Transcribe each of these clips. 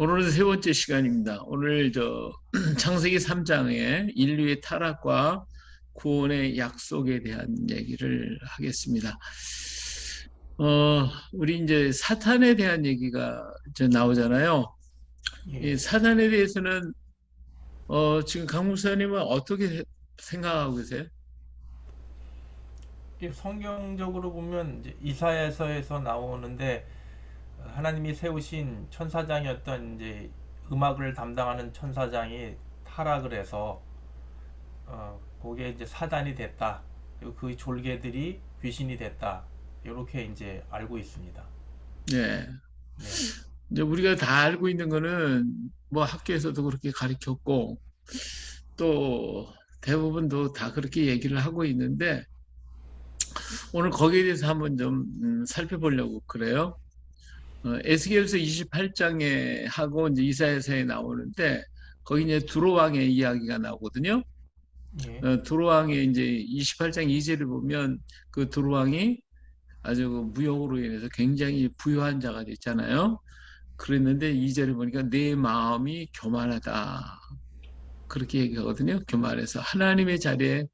오늘은 세 번째 시간입니다. 오늘 창세기 3장의 인류의 타락과 구원의 약속에 대한 얘기를 하겠습니다. 우리 이제 사탄에 대한 얘기가 이제 나오잖아요. 이 예. 사탄에 대해서는 지금 강 목사님은 어떻게 생각하고 계세요? 성경적으로 보면 이제 이사야서에서 나오는데 하나님이 세우신 천사장이었던 이제 음악을 담당하는 천사장이 타락을 해서 그게 이제 사단이 됐다. 그리고 그 졸개들이 귀신이 됐다. 이렇게 이제 알고 있습니다. 네. 네. 이제 우리가 다 알고 있는 거는 뭐 학교에서도 그렇게 가르쳤고 또 대부분도 다 그렇게 얘기를 하고 있는데 오늘 거기에 대해서 한번 좀 살펴보려고 그래요. 에스겔서 28장에 하고 이제 이사야서에 나오는데 거기 이제 두로왕의 이야기가 나오거든요. 예. 두로왕의 이제 28장 2절을 보면 그 두로왕이 아주 그 무역으로 인해서 굉장히 부유한 자가 됐잖아요. 그랬는데 2절을 보니까 내 마음이 교만하다. 그렇게 얘기하거든요. 교만해서 하나님의 자리에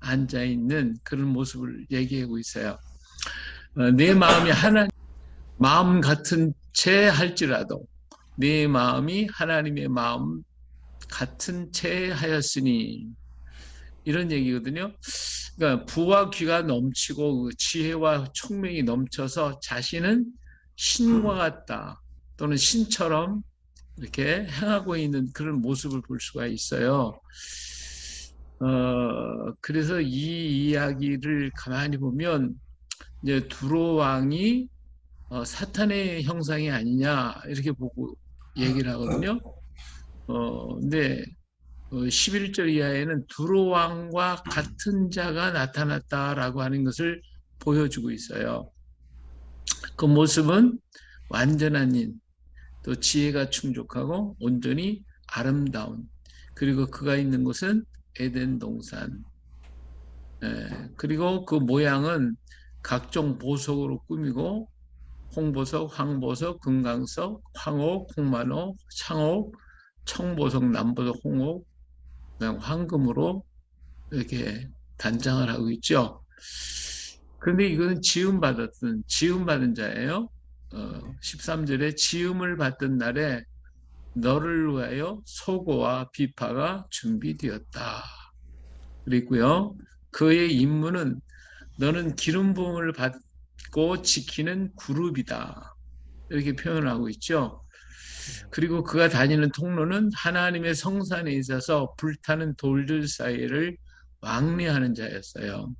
앉아 있는 그런 모습을 얘기하고 있어요. 내 마음이 마음 같은 채 할지라도 내 마음이 하나님의 마음 같은 채 하였으니 이런 얘기거든요. 그러니까 부와 귀가 넘치고 지혜와 총명이 넘쳐서 자신은 신과 같다 또는 신처럼 이렇게 행하고 있는 그런 모습을 볼 수가 있어요. 그래서 이 이야기를 가만히 보면 이제 두로 왕이 사탄의 형상이 아니냐 이렇게 보고 얘기를 하거든요. 근데 11절 이하에는 두로 왕과 같은 자가 나타났다라고 하는 것을 보여주고 있어요. 그 모습은 완전한 인, 또 지혜가 충족하고 온전히 아름다운, 그리고 그가 있는 곳은 에덴 동산. 그리고 그 모양은 각종 보석으로 꾸미고 홍보석, 황보석, 금강석, 황옥, 홍만옥, 창옥, 청보석, 남보석, 홍옥, 황금으로 이렇게 단장을 하고 있죠. 그런데 이거는 지음받은 자예요. 13절에 지음을 받던 날에 너를 위하여 소고와 비파가 준비되었다. 그랬고요. 그의 임무는 너는 기름 부음을 받고 지키는 그룹이다. 이렇게 표현하고 있죠. 그리고 그가 다니는 통로는 하나님의 성산에 있어서 불타는 돌들 사이를 왕래하는 자였어요.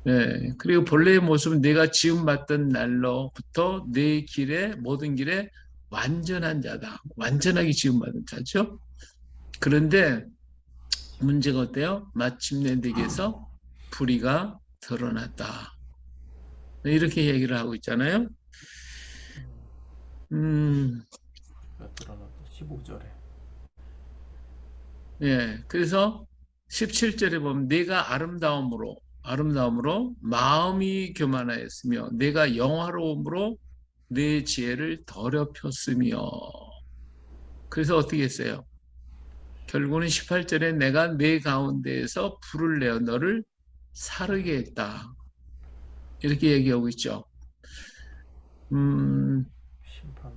네, 그리고 본래의 모습은 내가 지음받던 날로부터 내 길에 모든 길에 완전한 자다. 완전하게 지음받은 자죠. 그런데 문제가 어때요? 마침내 내게서 불의가 드러났다. 이렇게 얘기를 하고 있잖아요. 음, 드러났다. 15절에. 예. 그래서 17절에 보면 내가 아름다움으로 마음이 교만하였으며 내가 영화로움으로 내 지혜를 더럽혔으며 그래서 어떻게 했어요? 결국은 18절에 내가 내 가운데에서 불을 내어 너를 사르게 했다. 이렇게 얘기하고 있죠. 음, 심판.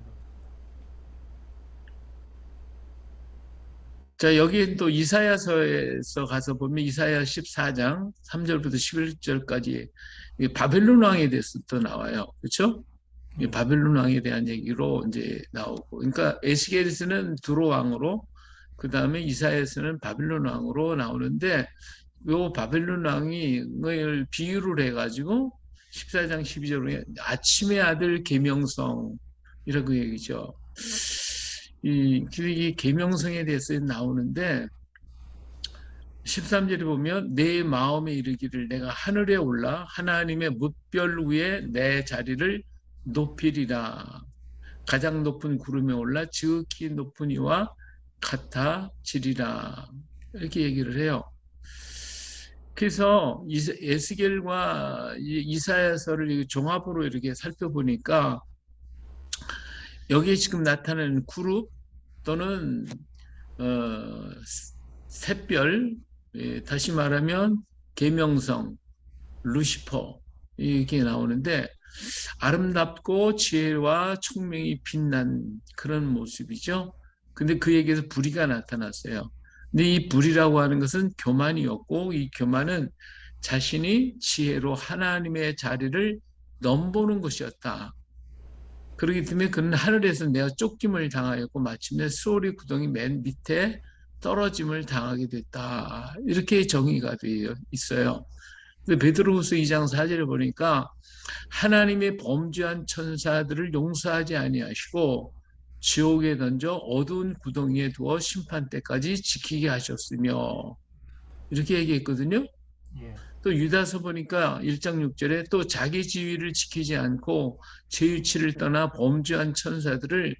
자, 여기 또 이사야서에서 가서 보면 이사야 14장 3절부터 11절까지 바벨론 왕에 대해서 또 나와요. 그렇죠? 이 예. 바벨론 왕에 대한 얘기로 이제 나오고. 그러니까 에스겔에서는 두로 왕으로, 그 다음에 이사야에서는 바벨론 왕으로 나오는데, 요 바벨론 왕을 비유를 해가지고 14장 12절에 아침의 아들 계명성 이라고 얘기죠. 이 계명성에 대해서 나오는데 13절에 보면 내 마음에 이르기를 내가 하늘에 올라 하나님의 뭇별 위에 내 자리를 높이리라. 가장 높은 구름에 올라 지극히 높은 이와 같아지리라. 이렇게 얘기를 해요. 그래서 에스겔과 이사야서를 종합으로 이렇게 살펴보니까 여기에 지금 나타나는 그룹 또는 어, 샛별, 다시 말하면 계명성, 루시퍼 이렇게 나오는데 아름답고 지혜와 총명이 빛난 그런 모습이죠. 근데 그에게서 불의가 나타났어요. 근데 이 불의라고 하는 것은 교만이었고 이 교만은 자신이 지혜로 하나님의 자리를 넘보는 것이었다. 그렇기 때문에 그는 하늘에서 내가 쫓김을 당하였고 마침내 수오리 구덩이 맨 밑에 떨어짐을 당하게 됐다. 이렇게 정의가 되어 있어요. 근데 베드로후서 2장 4절을 보니까 하나님의 범죄한 천사들을 용서하지 아니하시고 지옥에 던져 어두운 구덩이에 두어 심판 때까지 지키게 하셨으며 이렇게 얘기했거든요. 예. 또 유다서 보니까 1장 6절에 또 자기 지위를 지키지 않고 제 위치를 떠나 범죄한 천사들을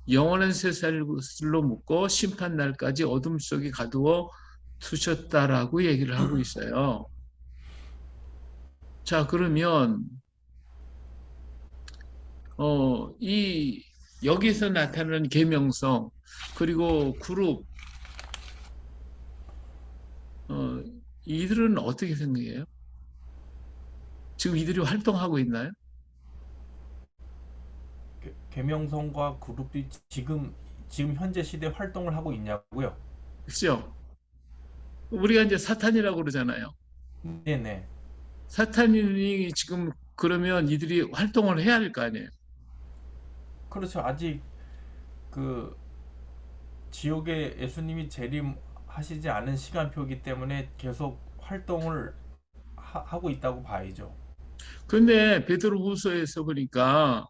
영원한 쇠살로 묶고 심판 날까지 어둠 속에 가두어 두셨다라고 얘기를 하고 있어요. 자, 그러면 이 여기서 나타나는 계명성 그리고 그룹 어, 이들은 어떻게 생각해요? 지금 이들이 활동하고 있나요? 계명성과 그룹이 지금 현재 시대 활동을 하고 있냐고요? 그렇죠? 우리가 이제 사탄이라고 그러잖아요. 네네. 사탄이 지금 그러면 이들이 활동을 해야 할 거 아니에요. 그렇죠. 아직 그 지옥에 예수님이 재림하시지 않은 시간표이기 때문에 계속 활동을 하고 있다고 봐야죠. 그런데 베드로후서에서 보니까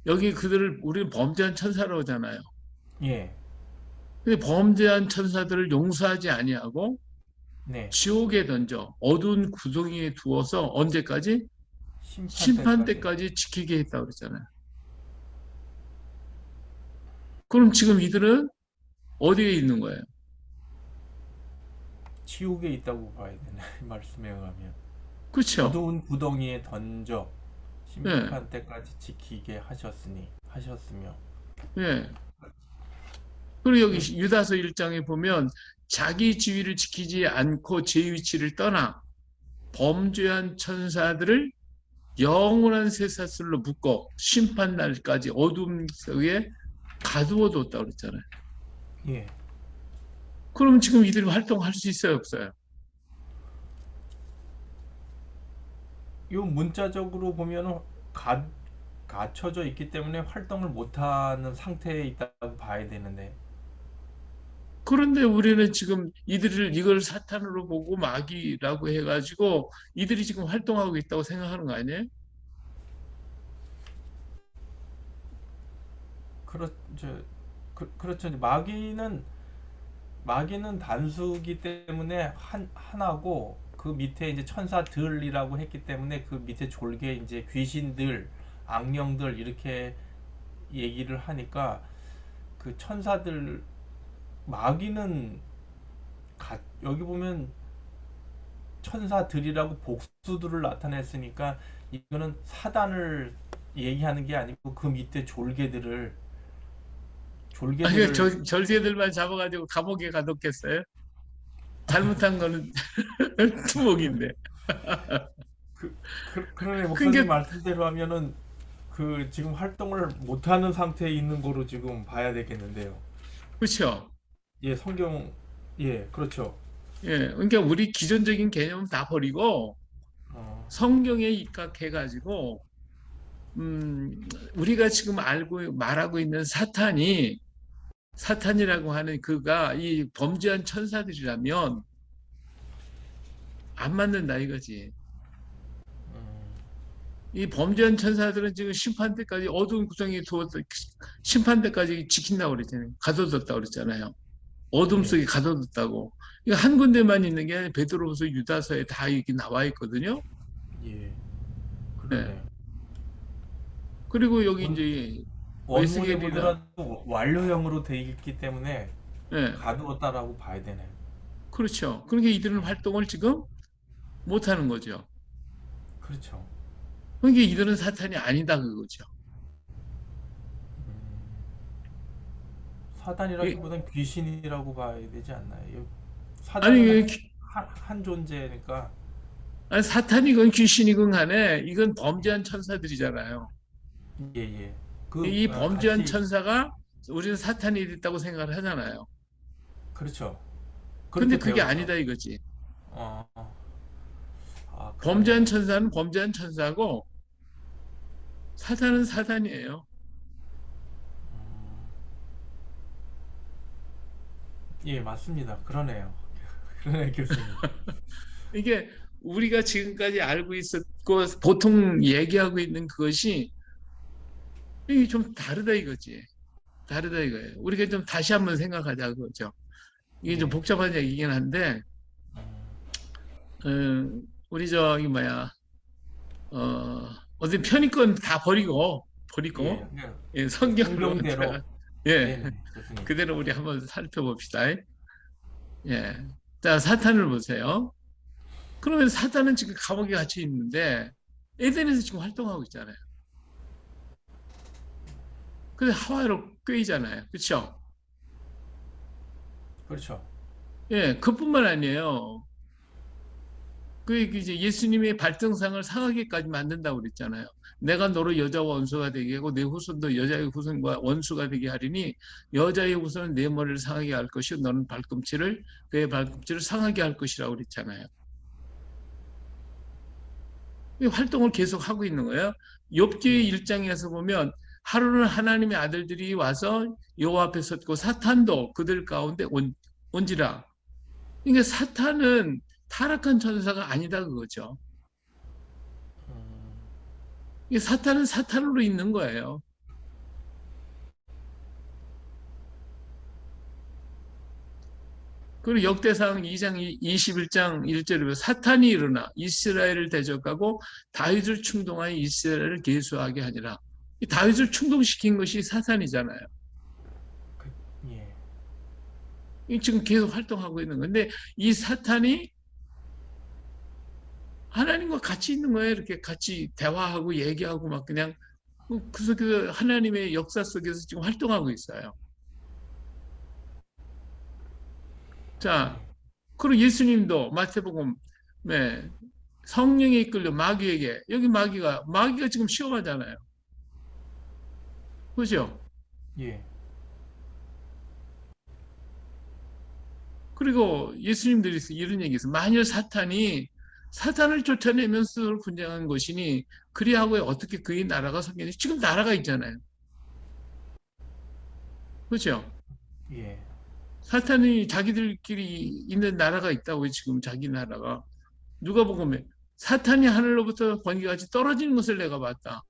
여기 그들을 우리는 범죄한 천사라고 하잖아요. 예. 근데 범죄한 천사들을 용서하지 아니하고 네. 지옥에 던져 어두운 구덩이에 두어서 언제까지? 심판 심판 때까지. 때까지 지키게 했다고 그랬잖아요. 그럼 지금 이들은 어디에 있는 거예요? 지옥에 있다고 봐야 되나 말씀에 의하면 그렇죠? 어두운 구덩이에 던져 예, 심판 때까지 지키게 하셨으며. 예. 그리고 여기 예. 유다서 1장에 보면 자기 지위를 지키지 않고 제 위치를 떠나 범죄한 천사들을 영원한 쇠사슬로 묶어 심판 날까지 어둠 속에 가두어 뒀다고 그랬잖아요. 예. 그럼 지금 이들이 활동할 수 있어요, 없어요? 요 문자적으로 보면은 가, 갇혀져 있기 때문에 활동을 못하는 상태에 있다고 봐야 되는데. 그런데 우리는 지금 이걸 사탄으로 보고 마귀라고 해가지고 이들이 지금 활동하고 있다고 생각하는 거 아니에요? 그렇죠. 그렇죠. 마귀는 단수기 때문에 하나고 그 밑에 이제 천사들이라고 했기 때문에 그 밑에 졸개 이제 귀신들, 악령들 이렇게 얘기를 하니까 그 천사들 마귀는 여기 보면 천사들이라고 복수들을 나타냈으니까 이거는 사단을 얘기하는 게 아니고 그 밑에 아니, 졸개들을 절개들만 잡아가지고 감옥에 가뒀겠어요? 잘못한 거는 두목인데. 그러네. 목사님 그러니까 말씀대로 하면은 그 지금 활동을 못하는 상태에 있는 거로 지금 봐야 되겠는데요. 그렇죠. 예, 성경. 예, 그렇죠. 예, 그러니까 우리 기존적인 개념 다 버리고 어, 성경에 입각해가지고 음, 우리가 지금 알고 말하고 있는 사탄이라고 하는 그가 이 범죄한 천사들이라면 안 맞는다 이거지. 음, 이 범죄한 천사들은 지금 심판 때까지 어두운 구덩이에 두어서 심판 때까지 지킨다고 그랬잖아요. 가둬뒀다고 그랬잖아요. 어둠 예, 속에 가둬뒀다고. 이거 한 군데만 있는 게 아니라 베드로후서 유다서에 다 이렇게 나와 있거든요. 예, 네. 그러네. 그리고 여기 원, 이제 원문에 에스겔이나 보더라도 완료형으로 돼 있기 때문에 예, 가두었다라고 봐야 되네. 그렇죠. 그러니까 이들은 예, 활동을 지금 못 하는 거죠. 그렇죠. 그러니까 이들은 사탄이 아니다 그거죠. 음, 이- 사단이라기보단 귀신이라고 봐야 되지 않나요? 사단은 아니, 한 존재니까. 아니, 사탄이건 귀신이건 간에 이건 범죄한 천사들이잖아요. 예, 예. 이 범죄한 같이, 천사가 우리는 사탄이 됐다고 생각을 하잖아요. 그렇죠. 근데 그렇게 그게 배웠죠. 아니다 이거지. 어, 범죄한 그러네요. 천사는 범죄한 천사고 사탄은 사탄이에요. 음, 예, 맞습니다. 그러네요. 그러네, 교수님. 이게 우리가 지금까지 알고 있었고 보통 얘기하고 있는 그것이 이게 좀 다르다 이거지. 다르다 이거예요. 우리가 좀 다시 한번 생각하자 그거죠. 이게 좀 예. 복잡한 얘기긴 한데, 음, 어, 우리 저기 뭐야, 어디 편의권 다 예. 버리고, 그냥 예, 성경으로 성경대로. 예, 네네, 교수님. 그대로 우리 한번 살펴봅시다. 예, 자 사탄을 보세요. 그러면 사탄은 지금 감옥에 갇혀 있는데 에덴에서 지금 활동하고 있잖아요. 그래서 하와로 꿰이잖아요. 그렇죠? 그렇죠. 예, 그뿐만 아니에요. 그 이제 예수님의 발등상을 상하게까지 만든다고 그랬잖아요. 내가 너로 여자와 원수가 되게 하고 내 후손도 여자의 후손과 원수가 되게 하리니 여자의 후손은 내 머리를 상하게 할 것이요 너는 발꿈치를 그의 발꿈치를 상하게 할 것이라고 그랬잖아요. 이 활동을 계속 하고 있는 거예요. 욥기 예. 1장에서 보면 하루는 하나님의 아들들이 와서 여호와 앞에 섰고 사탄도 그들 가운데 온지라. 그러니까 사탄은 타락한 천사가 아니다 그거죠. 음, 이 사탄은 사탄으로 있는 거예요. 그리고 역대상 2장 21장 1절에 사탄이 일어나 이스라엘을 대적하고 다윗을 충동하여 이스라엘을 계수하게 하니라. 이 다윗을 충동시킨 것이 사탄이잖아요. 그, 예. 이 지금 계속 활동하고 있는 건데 이 사탄이 하나님과 같이 있는 거예요. 이렇게 같이 대화하고 얘기하고 막 그냥 그 속에서 하나님의 역사 속에서 지금 활동하고 있어요. 자, 예. 그리고 예수님도 마태복음에 성령에 이끌려 마귀에게 여기 마귀가 지금 시험하잖아요. 그죠? 예. 그리고 예수님들이 이런 얘기 있어요. 만일 사탄을 쫓아내면 스스로 분쟁한 것이니 그리하고 어떻게 그의 나라가 서겠니? 지금 나라가 있잖아요. 그죠? 예. 사탄이 자기들끼리 있는 나라가 있다고요. 지금 자기 나라가. 누가 보면 사탄이 하늘로부터 번개같이 떨어지는 것을 내가 봤다.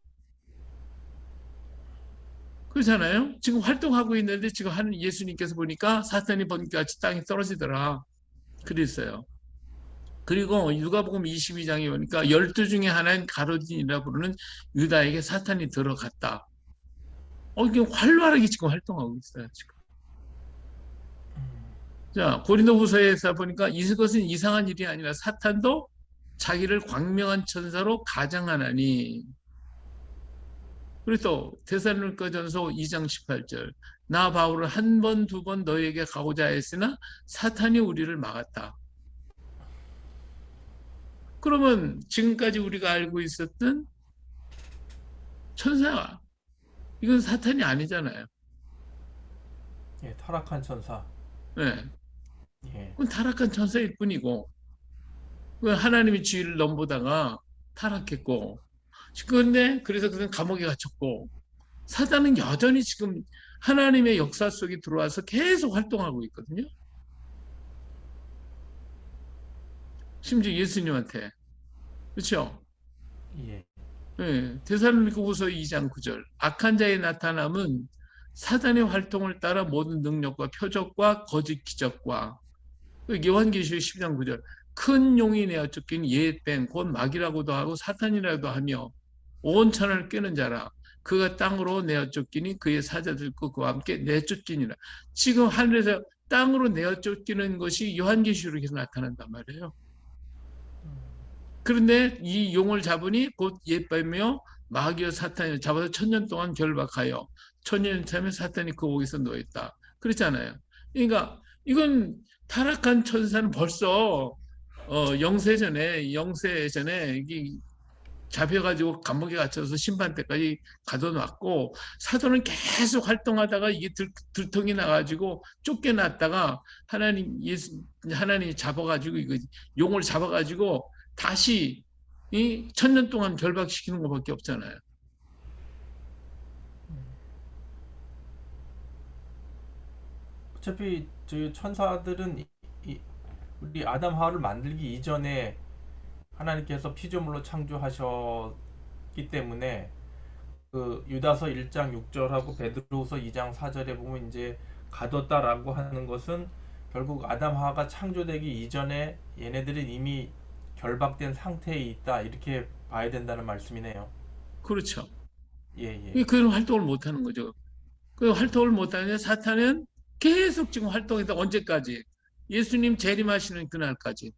그렇잖아요. 지금 활동하고 있는데 지금 하는 예수님께서 보니까 사탄이 번개같이 땅에 떨어지더라. 그랬어요. 그리고 누가복음 22장에 보니까 12 중에 하나인 가로진이라 부르는 유다에게 사탄이 들어갔다. 이게 활발하게 지금 활동하고 있어요. 지금. 자, 고린도후서에서 보니까 이것은 이상한 일이 아니라 사탄도 자기를 광명한 천사로 가장하나니. 그리고 또 데살로니가전서 2장 18절 나 바울은 한 번, 두 번 너에게 가고자 했으나 사탄이 우리를 막았다. 그러면 지금까지 우리가 알고 있었던 천사 이건 사탄이 아니잖아요. 예. 타락한 천사. 네. 예. 그건 타락한 천사일 뿐이고 하나님의 지위를 넘보다가 타락했고 그런데 그래서 그는 감옥에 갇혔고 사단은 여전히 지금 하나님의 역사 속에 들어와서 계속 활동하고 있거든요. 심지어 예수님한테 그렇죠? 예. 네. 데살로니가후서 2장 9절 악한 자의 나타남은 사단의 활동을 따라 모든 능력과 표적과 거짓 기적과 요한계시록 10장 9절 큰 용이 내어 쫓긴 옛뱀 곧 마귀라고도 하고 사탄이라고도 하며 온 천을 꿰는 자라 그가 땅으로 내어 쫓기니 그의 사자들과 그와 함께 내쫓기니라. 지금 하늘에서 땅으로 내어 쫓기는 것이 요한계시록에서 나타난단 말이에요. 그런데 이 용을 잡으니 곧 옛뱀이며 마귀와 사탄을 잡아서 1000년 동안 결박하여 1000년 참에 사탄이 그 옥에서 놓였다. 그렇잖아요. 그러니까 이건 타락한 천사는 벌써 영세 전에 이게 잡혀가지고 감옥에 갇혀서 심판 때까지 가둬놨고, 사도는 계속 활동하다가 이게 들통이 나가지고 쫓겨났다가 하나님이 잡아가지고 이거 용을 잡아가지고 다시 이 천년 동안 결박시키는 것밖에 없잖아요. 어차피 저 천사들은 우리 아담 하와를 만들기 이전에 하나님께서 피조물로 창조하셨기 때문에 그 유다서 1장 6절하고 베드로후서 2장 4절에 보면 이제 가뒀다라고 하는 것은 결국 아담 하와가 창조되기 이전에 얘네들은 이미 결박된 상태에 있다 이렇게 봐야 된다는 말씀이네요. 그렇죠. 예, 예. 그런 활동을 못하는 거죠. 그 활동을 못하는데 사탄은 계속 지금 활동해서 언제까지? 예수님 재림하시는 그날까지.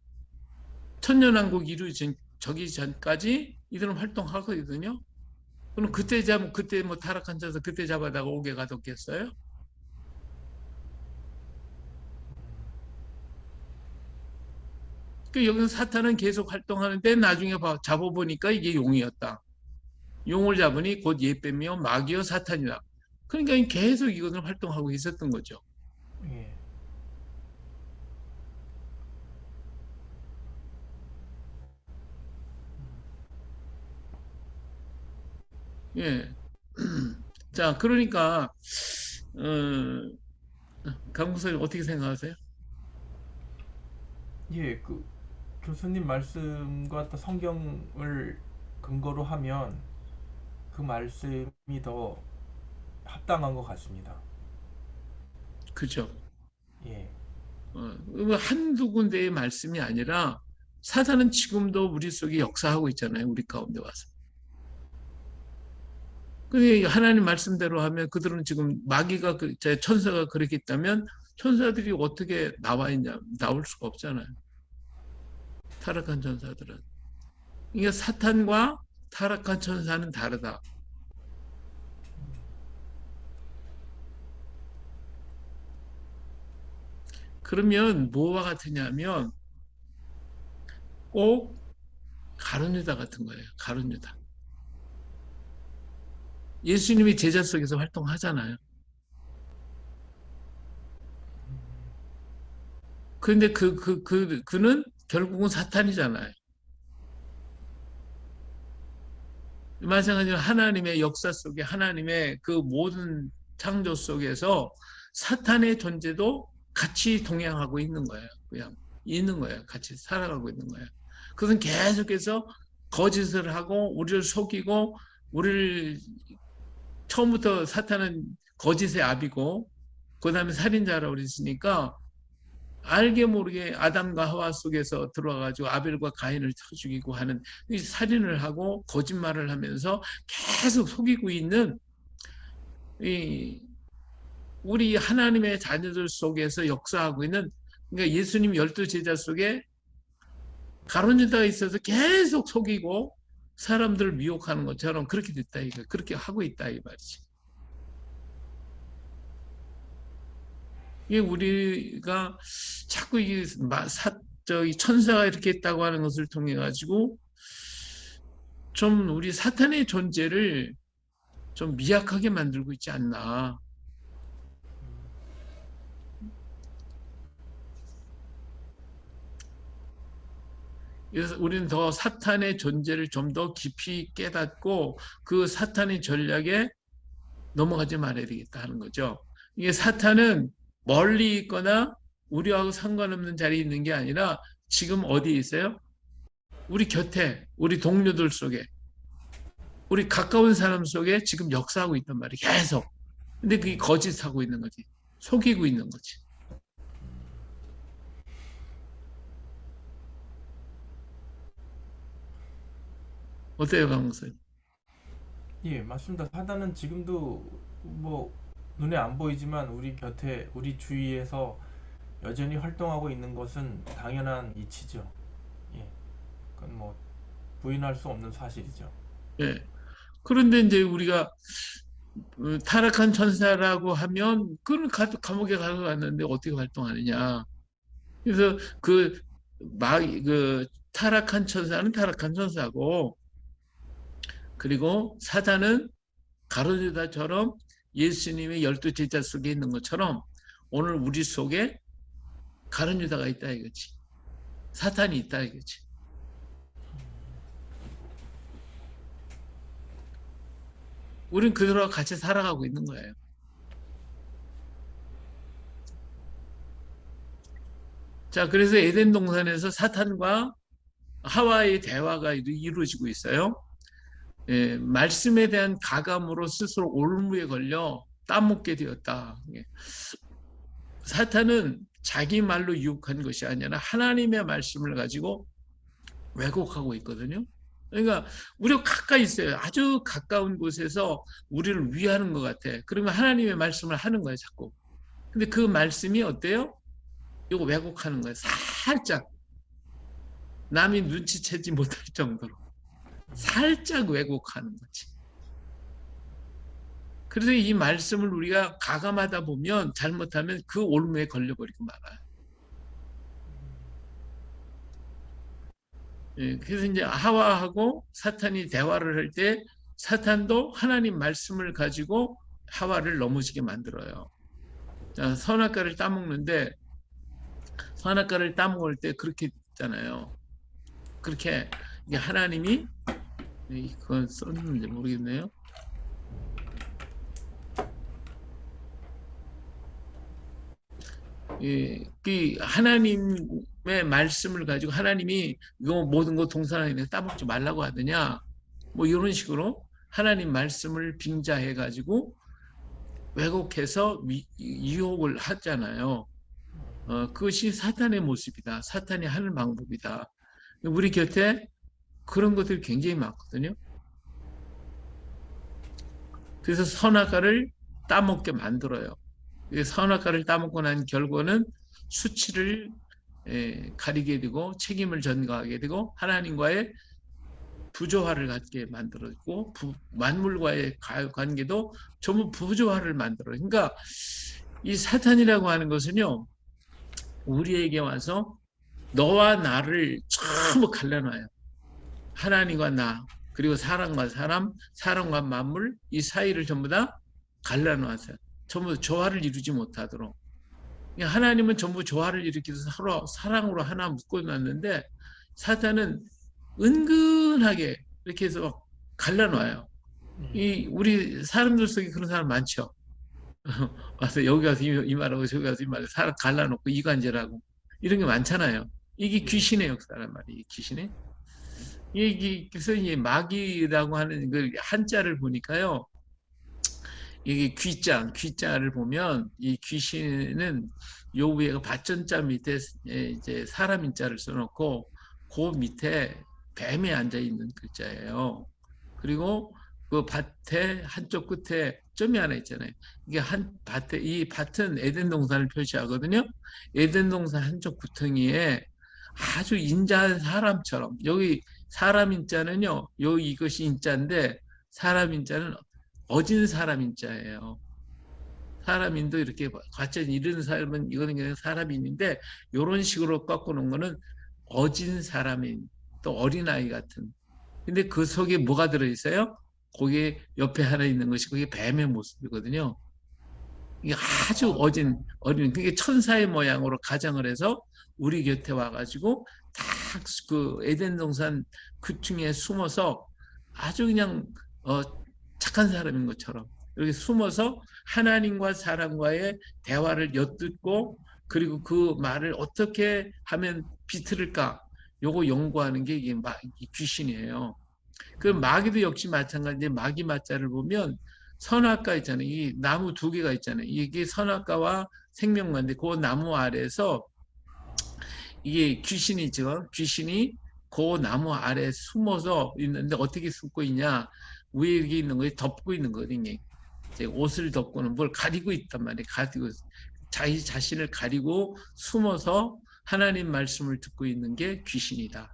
천년왕국 이루어진 저기 전까지 이들은 활동하거든요. 그럼 그때 뭐 타락한 자서 그때 잡아다가 옥에 가뒀겠어요? 그 여기서 사탄은 계속 활동하는데 나중에 잡아보니까 이게 용이었다. 용을 잡으니 곧 예뱀이요 마귀요 사탄이다. 그러니까 계속 이것을 활동하고 있었던 거죠. 예. 예. 자, 그러니까 어, 강국사님 어떻게 생각하세요? 예, 그 교수님 말씀과 또 성경을 근거로 하면 그 말씀이 더 합당한 것 같습니다. 그죠? 예. 한두 군데의 말씀이 아니라 사탄은 지금도 우리 속에 역사하고 있잖아요. 우리 가운데 와서. 근데 하나님 말씀대로 하면 그들은 지금 마귀가 천사가 그렇게 있다면 천사들이 어떻게 나올 수가 없잖아요. 타락한 천사들은. 그러니까 사탄과 타락한 천사는 다르다. 그러면 뭐와 같으냐면 꼭 가룟유다 같은 거예요. 가룟유다. 예수님이 제자 속에서 활동하잖아요. 그런데 그는 결국은 사탄이잖아요. 마찬가지로 하나님의 역사 속에 하나님의 그 모든 창조 속에서 사탄의 존재도 같이 동행하고 있는 거예요. 그냥 있는 거예요. 같이 살아가고 있는 거예요. 그것은 계속해서 거짓을 하고 우리를 속이고 우리를 처음부터 사탄은 거짓의 아비고 그다음에 살인자라고 그랬으니까 알게 모르게 아담과 하와 속에서 들어와가지고 아벨과 가인을 쳐 죽이고 하는 살인을 하고 거짓말을 하면서 계속 속이고 있는 이 우리 하나님의 자녀들 속에서 역사하고 있는 그러니까 예수님 12제자 속에 가룟유다가 있어서 계속 속이고 사람들을 미혹하는 것처럼 그렇게 됐다 이거 그렇게 하고 있다 이 말이지. 이게 우리가 자꾸 이게 저기 천사가 이렇게 했다고 하는 것을 통해 가지고 좀 우리 사탄의 존재를 좀 미약하게 만들고 있지 않나. 그래서 우리는 더 사탄의 존재를 좀 더 깊이 깨닫고 그 사탄의 전략에 넘어가지 말아야 되겠다 하는 거죠. 이게 사탄은 멀리 있거나 우리하고 상관없는 자리에 있는 게 아니라 지금 어디에 있어요? 우리 곁에, 우리 동료들 속에, 우리 가까운 사람 속에 지금 역사하고 있단 말이에요. 계속. 근데 그게 거짓하고 있는 거지. 속이고 있는 거지. 어때요, 강목사님? 예, 맞습니다. 사단은 지금도 뭐 눈에 안 보이지만 우리 곁에, 우리 주위에서 여전히 활동하고 있는 것은 당연한 이치죠. 예, 그건 뭐 부인할 수 없는 사실이죠. 예. 그런데 이제 우리가 타락한 천사라고 하면 그는 감옥에 가서갔는데 어떻게 활동하느냐. 그래서 그 타락한 천사는 타락한 천사고, 그리고 사단은 가룟유다처럼 예수님의 12제자 속에 있는 것처럼 오늘 우리 속에 가룟유다가 있다 이거지. 사탄이 있다 이거지. 우린 그들과 같이 살아가고 있는 거예요. 자, 그래서 에덴 동산에서 사탄과 하와의 대화가 이루어지고 있어요. 예, 말씀에 대한 가감으로 스스로 올무에 걸려 따먹게 되었다. 예. 사탄은 자기 말로 유혹한 것이 아니라 하나님의 말씀을 가지고 왜곡하고 있거든요. 그러니까 우리가 가까이 있어요. 아주 가까운 곳에서 우리를 위하는 것 같아. 그러면 하나님의 말씀을 하는 거예요, 자꾸. 근데 그 말씀이 어때요? 이거 왜곡하는 거예요. 살짝. 남이 눈치채지 못할 정도로. 살짝 왜곡하는 거지. 그래서 이 말씀을 우리가 가감하다 보면 잘못하면 그 올무에 걸려버리고 말아요. 예, 그래서 이제 하와하고 사탄이 대화를 할 때 사탄도 하나님 말씀을 가지고 하와를 넘어지게 만들어요. 자, 선악과를 따먹는데 선악과를 따먹을 때 그렇게 있잖아요. 그렇게 하나님이, 그건 썼는지 모르겠네요. 그 하나님의 말씀을 가지고 하나님이 이거 모든 거 동산하게 따먹지 말라고 하더냐, 뭐 이런 식으로 하나님 말씀을 빙자해 가지고 왜곡해서 유혹을 하잖아요. 그것이 사탄의 모습이다. 사탄이 하는 방법이다. 우리 곁에 그런 것들이 굉장히 많거든요. 그래서 선악과를 따먹게 만들어요. 선악과를 따먹고 난 결과는 수치를 가리게 되고 책임을 전가하게 되고 하나님과의 부조화를 갖게 만들었고 만물과의 관계도 전부 부조화를 만들어요. 그러니까 이 사탄이라고 하는 것은요, 우리에게 와서 너와 나를 전부 갈라놔요. 하나님과 나, 그리고 사람과 사람, 사람과 만물, 이 사이를 전부 다 갈라놓았어요. 전부 조화를 이루지 못하도록. 하나님은 전부 조화를 일으켜서 서로 사랑으로 하나 묶어놨는데 사탄은 은근하게 이렇게 해서 갈라놔요. 우리 사람들 속에 그런 사람 많죠. 와서 여기 가서 이 말하고 저기 가서 이 말하고 사람 갈라놓고 이간질하고 이런 게 많잖아요. 이게 귀신의 역사란 말이에요. 귀신의. 그래서 이 마귀라고 하는 그 한자를 보니까요. 이게 귀자를 보면 이 귀신은 요 위에 밭전자 밑에 이제 사람 인자를 써놓고 그 밑에 뱀이 앉아 있는 글자예요. 그리고 그 밭의 한쪽 끝에 점이 하나 있잖아요. 이게 이 밭은 에덴 동산을 표시하거든요. 에덴 동산 한쪽 구덩이에 아주 인자한 사람처럼, 여기 사람 인자는요, 이것이 인자인데 사람 인자는 어진 사람 인자예요. 사람인도 이렇게 과연 이런 삶은 이거는 그냥 사람인인데 이런 식으로 꺾어놓은 거는 어진 사람인, 또 어린아이 같은. 근데 그 속에 뭐가 들어있어요? 거기에 옆에 하나 있는 것이 그게 뱀의 모습이거든요. 이게 아주 어린, 그게 천사의 모양으로 가정을 해서 우리 곁에 와가지고 딱 그 에덴 동산 그 중에 숨어서 아주 그냥 착한 사람인 것처럼 이렇게 숨어서 하나님과 사람과의 대화를 엿듣고 그리고 그 말을 어떻게 하면 비틀을까, 요거 연구하는 게 이게 귀신이에요. 그 마귀도 역시 마찬가지인데 마귀 맞자를 보면 선악과 있잖아요. 이 나무 두 개가 있잖아요. 이게 선악과와 생명과인데 그 나무 아래에서 이게 귀신이죠. 귀신이 그 나무 아래 숨어서 있는데 어떻게 숨고 있냐? 위에 있는 거에 덮고 있는 거거든요. 이제 옷을 덮고는 뭘 가리고 있단 말이에요. 가리고 자기 자신을 가리고 숨어서 하나님 말씀을 듣고 있는 게 귀신이다.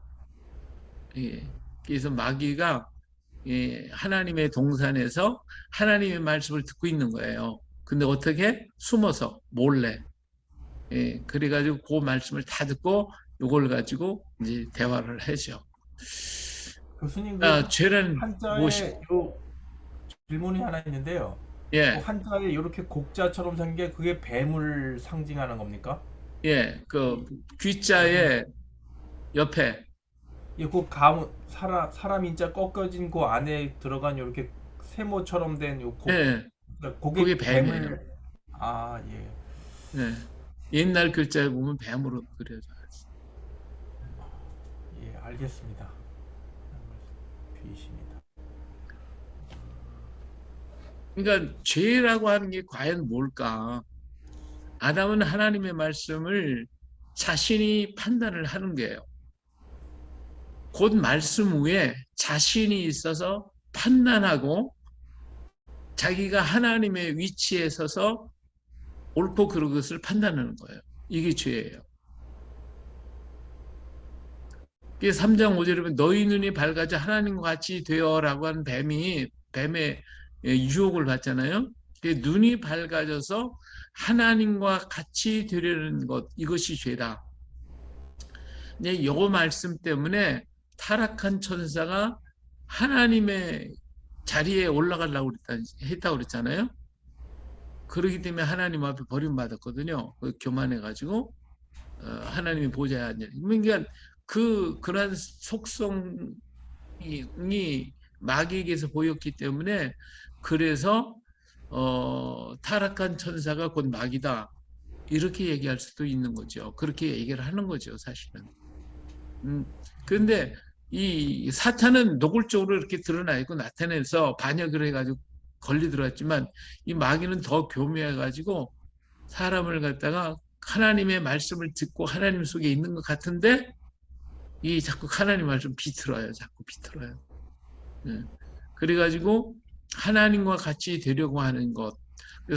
예. 그래서 마귀가 예, 하나님의 동산에서 하나님의 말씀을 듣고 있는 거예요. 근데 어떻게? 숨어서 몰래. 예, 그래가지고 그 말씀을 다 듣고 요걸 가지고 이제 대화를 하죠. 교수님 그 아, 죄라는 무엇이? 한자에 요 질문이 하나 있는데요. 그 예, 한자에 이렇게 곡자처럼 생긴 게 그게 뱀을 상징하는 겁니까? 예, 그 이 무슨 귀자의 옆에, 그 사람 인자 꺾여진 그 안에 들어간 이렇게 세모처럼 된 요 예, 그게 그게 뱀이에요. 뱀을 아 예. 예, 옛날 글자에 보면 뱀으로 그려져. 예, 알겠습니다. 귀신이다. 그러니까 죄라고 하는 게 과연 뭘까? 아담은 하나님의 말씀을 자신이 판단을 하는 거예요. 곧 말씀 위에 자신이 있어서 판단하고 자기가 하나님의 위치에 서서 옳고 그른 것을 판단하는 거예요. 이게 죄예요. 3장 5절에 보면 너희 눈이 밝아져 하나님과 같이 되어라고 하는 뱀의 유혹을 받잖아요. 눈이 밝아져서 하나님과 같이 되려는 것, 이것이 죄다. 이제 이 말씀 때문에 타락한 천사가 하나님의 자리에 올라가려고 했다고 그랬잖아요. 그러기 때문에 하나님 앞에 버림받았거든요. 교만해가지고 하나님의 보좌에 앉아. 그러니까 그런 속성이 마귀에게서 보였기 때문에 그래서 타락한 천사가 곧 마귀다. 이렇게 얘기할 수도 있는 거죠. 그렇게 얘기를 하는 거죠, 사실은. 그런데 이 사탄은 노골적으로 이렇게 드러나 있고 나타내서 반역을 해가지고 걸리 들어왔지만 이 마귀는 더 교묘해가지고 사람을 갖다가 하나님의 말씀을 듣고 하나님 속에 있는 것 같은데 이 자꾸 하나님 말씀 비틀어요. 자꾸 비틀어요. 예. 그래가지고 하나님과 같이 되려고 하는 것.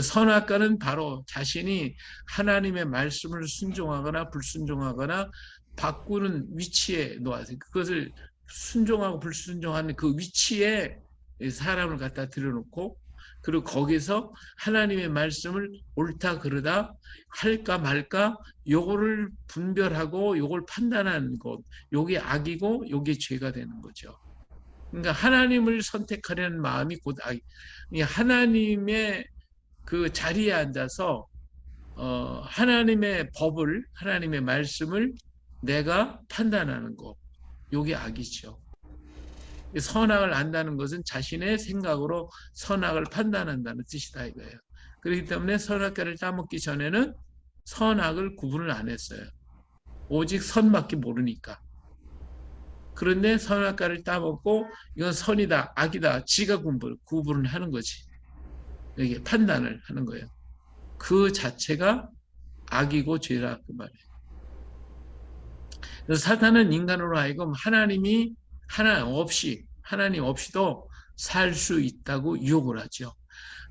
선악과는 바로 자신이 하나님의 말씀을 순종하거나 불순종하거나 바꾸는 위치에 놓아서 그것을 순종하고 불순종하는 그 위치에 사람을 갖다 들여놓고 그리고 거기서 하나님의 말씀을 옳다 그르다 할까 말까 요거를 분별하고 요걸 판단하는 것 요게 악이고 요게 죄가 되는 거죠. 그러니까 하나님을 선택하려는 마음이 곧 악. 하나님의 그 자리에 앉아서 하나님의 법을 하나님의 말씀을 내가 판단하는 것 요게 악이죠. 선악을 안다는 것은 자신의 생각으로 선악을 판단한다는 뜻이다 이거예요. 그렇기 때문에 선악과를 따먹기 전에는 선악을 구분을 안 했어요. 오직 선밖에 모르니까. 그런데 선악과를 따먹고 이건 선이다 악이다 지가 구분을 하는 거지. 이게 판단을 하는 거예요. 그 자체가 악이고 죄라 그 말이에요. 그래서 사탄은 인간으로 하여금 하나님 없이도 살 수 있다고 유혹을 하죠.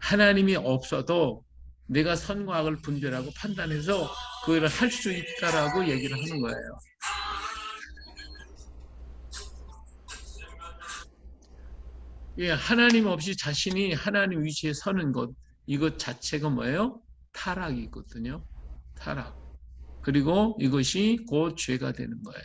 하나님이 없어도 내가 선과 악을 분별하고 판단해서 그걸 할 수 있다라고 얘기를 하는 거예요. 예, 하나님 없이 자신이 하나님 위치에 서는 것, 이것 자체가 뭐예요? 타락이거든요. 타락. 그리고 이것이 곧 죄가 되는 거예요.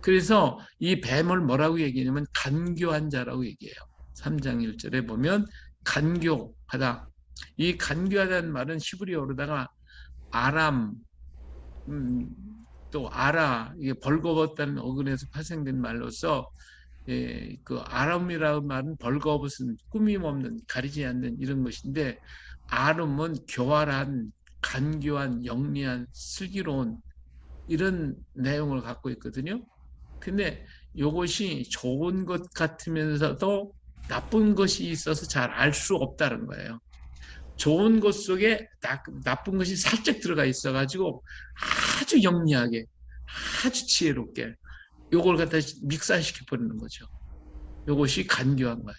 그래서 이 뱀을 뭐라고 얘기하냐면 간교한 자라고 얘기해요. 3장 1절에 보면 간교하다. 이 간교하다는 말은 히브리어로다가 아람, 또 아라, 이게 벌거벗다는 어근에서 파생된 말로서 그 아람이라는 말은 벌거벗은 꾸밈 없는 가리지 않는 이런 것인데 아름은 교활한 간교한 영리한 슬기로운 이런 내용을 갖고 있거든요. 근데 이것이 좋은 것 같으면서도 나쁜 것이 있어서 잘 알 수 없다는 거예요. 좋은 것 속에 나쁜 것이 살짝 들어가 있어가지고 아주 영리하게 아주 지혜롭게 요걸 갖다 믹사시켜 버리는 거죠. 요것이 간교한 거예요.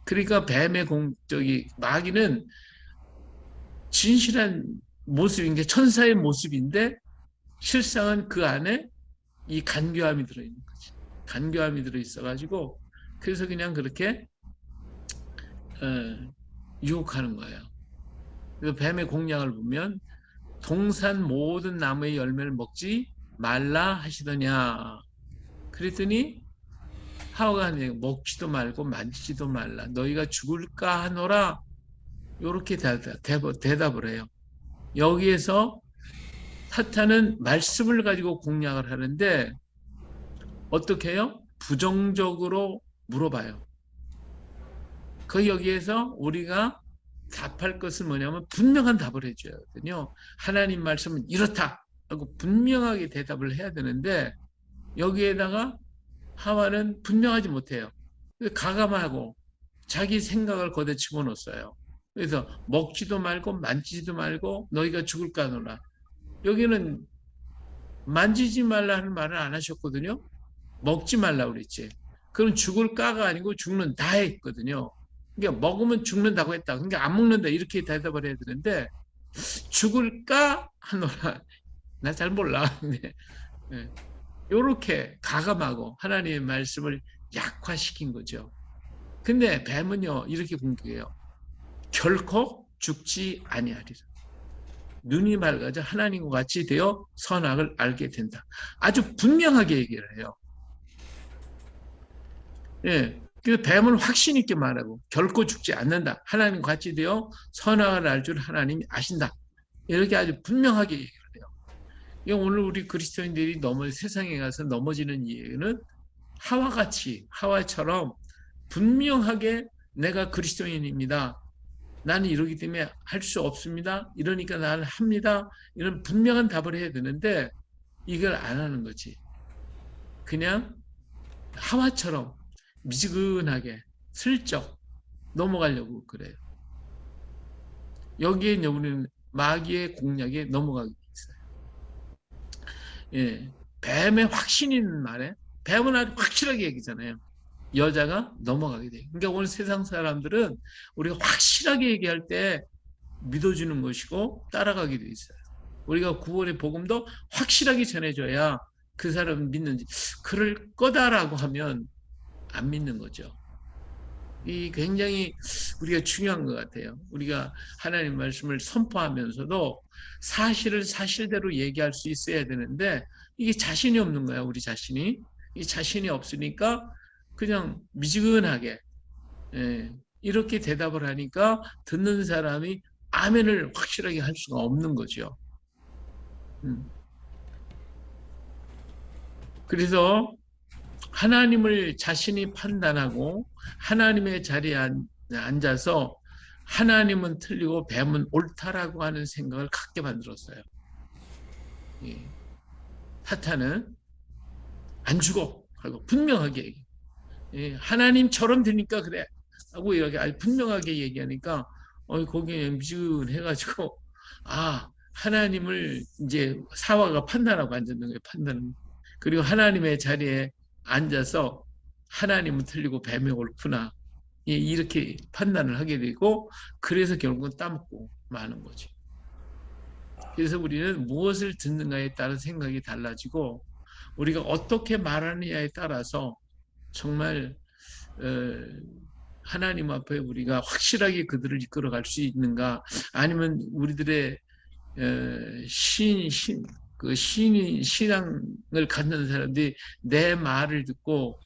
그러니까 뱀의 공적이 마귀는 진실한 모습인 게 천사의 모습인데 실상은 그 안에 이 간교함이 들어있는 거죠. 간교함이 들어 있어가지고 그래서 그냥 그렇게 유혹하는 거예요. 그래서 뱀의 공약을 보면 동산 모든 나무의 열매를 먹지 말라 하시더냐. 그랬더니 하와가 먹지도 말고 만지지도 말라. 너희가 죽을까 하노라. 이렇게 대답을 해요. 여기에서 사탄은 말씀을 가지고 공략을 하는데 어떻게 해요? 부정적으로 물어봐요. 여기에서 우리가 답할 것은 뭐냐면 분명한 답을 해줘야 하거든요. 하나님 말씀은 이렇다 하고 분명하게 대답을 해야 되는데 여기에다가 하와는 분명하지 못해요. 가감하고 자기 생각을 거기다 집어넣었어요. 그래서 먹지도 말고 만지지도 말고 너희가 죽을까 하노라. 여기는 만지지 말라는 말을 안 하셨거든요. 먹지 말라고 그랬지. 그럼 죽을까가 아니고 죽는다 했거든요. 그러니까 먹으면 죽는다고 했다. 그러니까 안 먹는다 이렇게 대답을 해야 되는데 죽을까 하노라. 나 잘 몰라. 네. 이렇게 가감하고 하나님의 말씀을 약화시킨 거죠. 근데 뱀은요 이렇게 공격해요. 결코 죽지 아니하리라. 눈이 밝아져 하나님과 같이 되어 선악을 알게 된다. 아주 분명하게 얘기를 해요. 예. 그 뱀은 확신 있게 말하고 결코 죽지 않는다. 하나님과 같이 되어 선악을 알 줄 하나님이 아신다. 이렇게 아주 분명하게 얘기를 해요. 오늘 우리 그리스도인들이 세상에 가서 넘어지는 이유는 하와처럼 분명하게 내가 그리스도인입니다. 나는 이러기 때문에 할 수 없습니다. 이러니까 나는 합니다. 이런 분명한 답을 해야 되는데 이걸 안 하는 거지. 그냥 하와처럼 미지근하게 슬쩍 넘어가려고 그래요. 여기에 우리는 마귀의 공략에 넘어가게 있어요. 예, 뱀의 확신 있는 말에 뱀은 아주 확실하게 얘기잖아요. 여자가 넘어가게 돼요. 그러니까 오늘 세상 사람들은 우리가 확실하게 얘기할 때 믿어주는 것이고 따라가게 돼 있어요. 우리가 구원의 복음도 확실하게 전해줘야 그 사람은 믿는지. 그럴 거다라고 하면 안 믿는 거죠. 이 굉장히 우리가 중요한 것 같아요. 우리가 하나님 말씀을 선포하면서도 사실을 사실대로 얘기할 수 있어야 되는데 이게 자신이 없는 거야, 우리 자신이. 이 자신이 없으니까 그냥 미지근하게 이렇게 대답을 하니까 듣는 사람이 아멘을 확실하게 할 수가 없는 거죠. 그래서 하나님을 자신이 판단하고 하나님의 자리에 앉아서 하나님은 틀리고 뱀은 옳다라고 하는 생각을 갖게 만들었어요. 사탄은 안 죽어 하고 분명하게 하나님처럼 되니까 그래 하고 이렇게 아주 분명하게 얘기하니까 거기에 미지근해가지고 하나님을 이제 사화가 판단하고 앉았는 거예요. 판단. 그리고 하나님의 자리에 앉아서 하나님은 틀리고 뱀이 옳구나 이렇게 판단을 하게 되고 그래서 결국은 따먹고 마는 거지. 그래서 우리는 무엇을 듣는가에 따라 생각이 달라지고 우리가 어떻게 말하느냐에 따라서 정말 하나님 앞에 우리가 확실하게 그들을 이끌어갈 수 있는가 아니면 우리들의 신앙을 갖는 사람들이 내 말을 듣고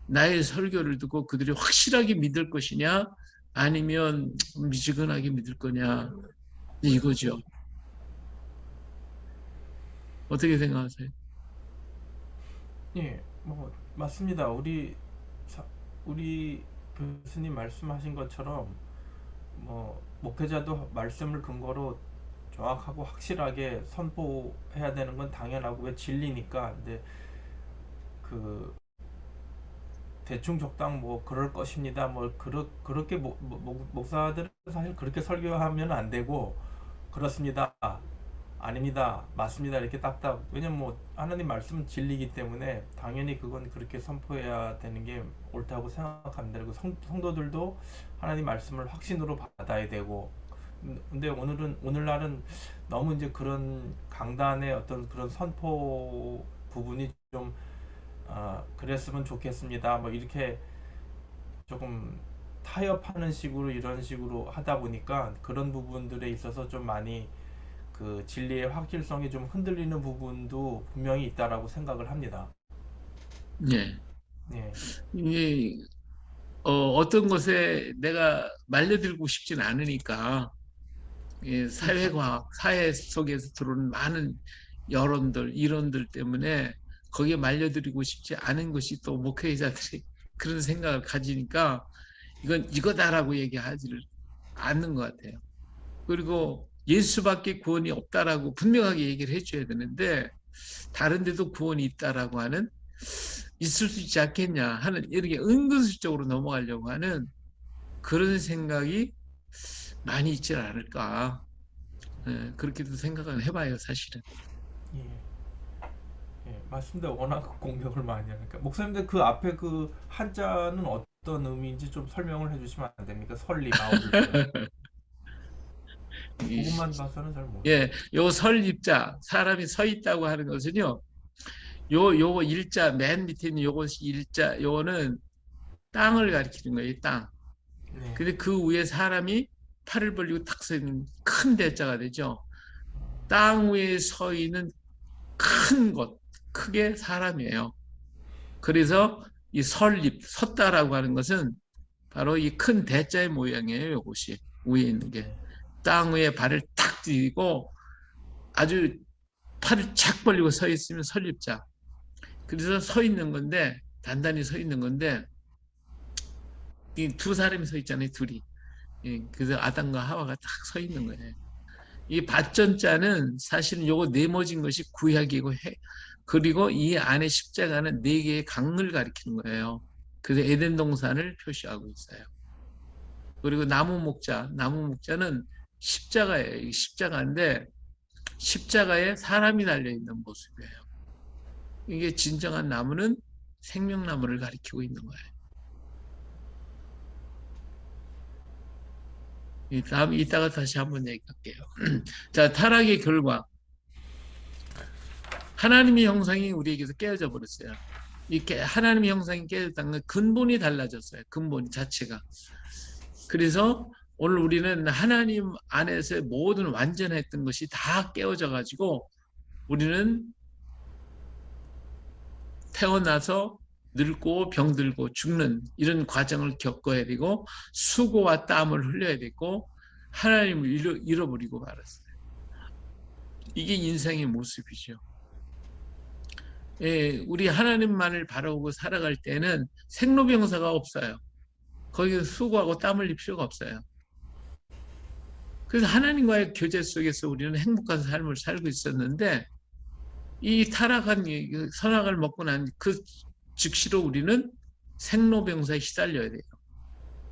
나의 설교를 듣고 그들이 확실하게 믿을 것이냐 아니면 미지근하게 믿을 거냐 이거죠. 어떻게 생각하세요? 예, 뭐 맞습니다. 우리 교수님 말씀하신 것처럼 뭐 목회자도 말씀을 근거로 정확하고 확실하게 선포해야 되는 건 당연하고 왜 진리니까. 근데 그 대충 적당 뭐 그럴 것입니다. 뭐 그렇게 목사들은 사실 그렇게 설교하면 안 되고 그렇습니다. 아닙니다. 맞습니다. 이렇게 딱딱. 왜냐면 뭐 하나님 말씀은 진리이기 때문에 당연히 그건 그렇게 선포해야 되는 게 옳다고 생각합니다. 그리고 성도들도 하나님 말씀을 확신으로 받아야 되고. 근데 오늘날은 너무 이제 그런 강단의 어떤 그런 선포 부분이 좀 그랬으면 좋겠습니다. 뭐 이렇게 조금 타협하는 식으로 이런 식으로 하다 보니까 그런 부분들에 있어서 좀 많이 그 진리의 확실성이 좀 흔들리는 부분도 분명히 있다라고 생각을 합니다. 예. 네, 이 어떤 것에 내가 말려들고 싶진 않으니까 이 그렇죠. 사회과학, 사회 속에서 들어오는 많은 여론들, 이론들 때문에 거기에 말려들이고 싶지 않은 것이 또 목회자들이 그런 생각을 가지니까 이건 이거다라고 얘기하지를 않는 것 같아요. 그리고 예수밖에 구원이 없다라고 분명하게 얘기를 해줘야 되는데 다른 데도 구원이 있다라고 하는 있을 수 있지 않겠냐 하는 이렇게 은근슬쩍으로 넘어가려고 하는 그런 생각이 많이 있지 않을까. 예, 그렇게도 생각을 해봐요, 사실은. 예, 예, 맞습니다. 워낙 공격을 많이 하니까. 목사님들 그 앞에 그 한자는 어떤 의미인지 좀 설명을 해주시면 안 됩니까? 설립, 아우르트. 그것만 봐서는 잘 모르겠어요. 예, 요 설립자, 사람이 서 있다고 하는 것은요, 요 일자, 맨 밑에 있는 요것이 일자, 요거는 땅을 가리키는 거예요, 땅. 네, 근데 그 위에 사람이 팔을 벌리고 탁 서 있는 큰 대자가 되죠. 땅 위에 서 있는 큰 것, 크게 사람이에요. 그래서 이 설립, 섰다라고 하는 것은 바로 이 큰 대자의 모양이에요, 요것이. 위에 있는 게. 네, 땅 위에 발을 탁 디디고 아주 팔을 착 벌리고 서 있으면 설립자. 그래서 서 있는 건데, 단단히 서 있는 건데, 이 두 사람이 서 있잖아요, 둘이. 예, 그래서 아담과 하와가 딱 서 있는 거예요. 이 밭전자는 사실은 요거 네모진 것이 구약이고 그리고 이 안에 십자가는 네 개의 강을 가리키는 거예요. 그래서 에덴 동산을 표시하고 있어요. 그리고 나무 목자는 십자가예요. 이 십자가인데 십자가에 사람이 달려 있는 모습이에요. 이게 진정한 나무는 생명나무를 가리키고 있는 거예요. 이 다음 이따가 다시 한번 얘기할게요. 자, 타락의 결과 하나님의 형상이 우리에게서 깨어져 버렸어요. 이렇게 하나님의 형상이 깨졌다는 건 근본이 달라졌어요. 근본 자체가. 그래서 오늘 우리는 하나님 안에서의 모든 완전했던 것이 다 깨어져 가지고 우리는 태어나서 늙고 병들고 죽는 이런 과정을 겪어야 되고 수고와 땀을 흘려야 되고 하나님을 잃어버리고 말았어요. 이게 인생의 모습이죠. 예, 우리 하나님만을 바라보고 살아갈 때는 생로병사가 없어요. 거기서 수고하고 땀 흘릴 필요가 없어요. 그래서 하나님과의 교제 속에서 우리는 행복한 삶을 살고 있었는데 이 타락한 선악을 먹고 난 그 즉시로 우리는 생로병사에 시달려야 돼요.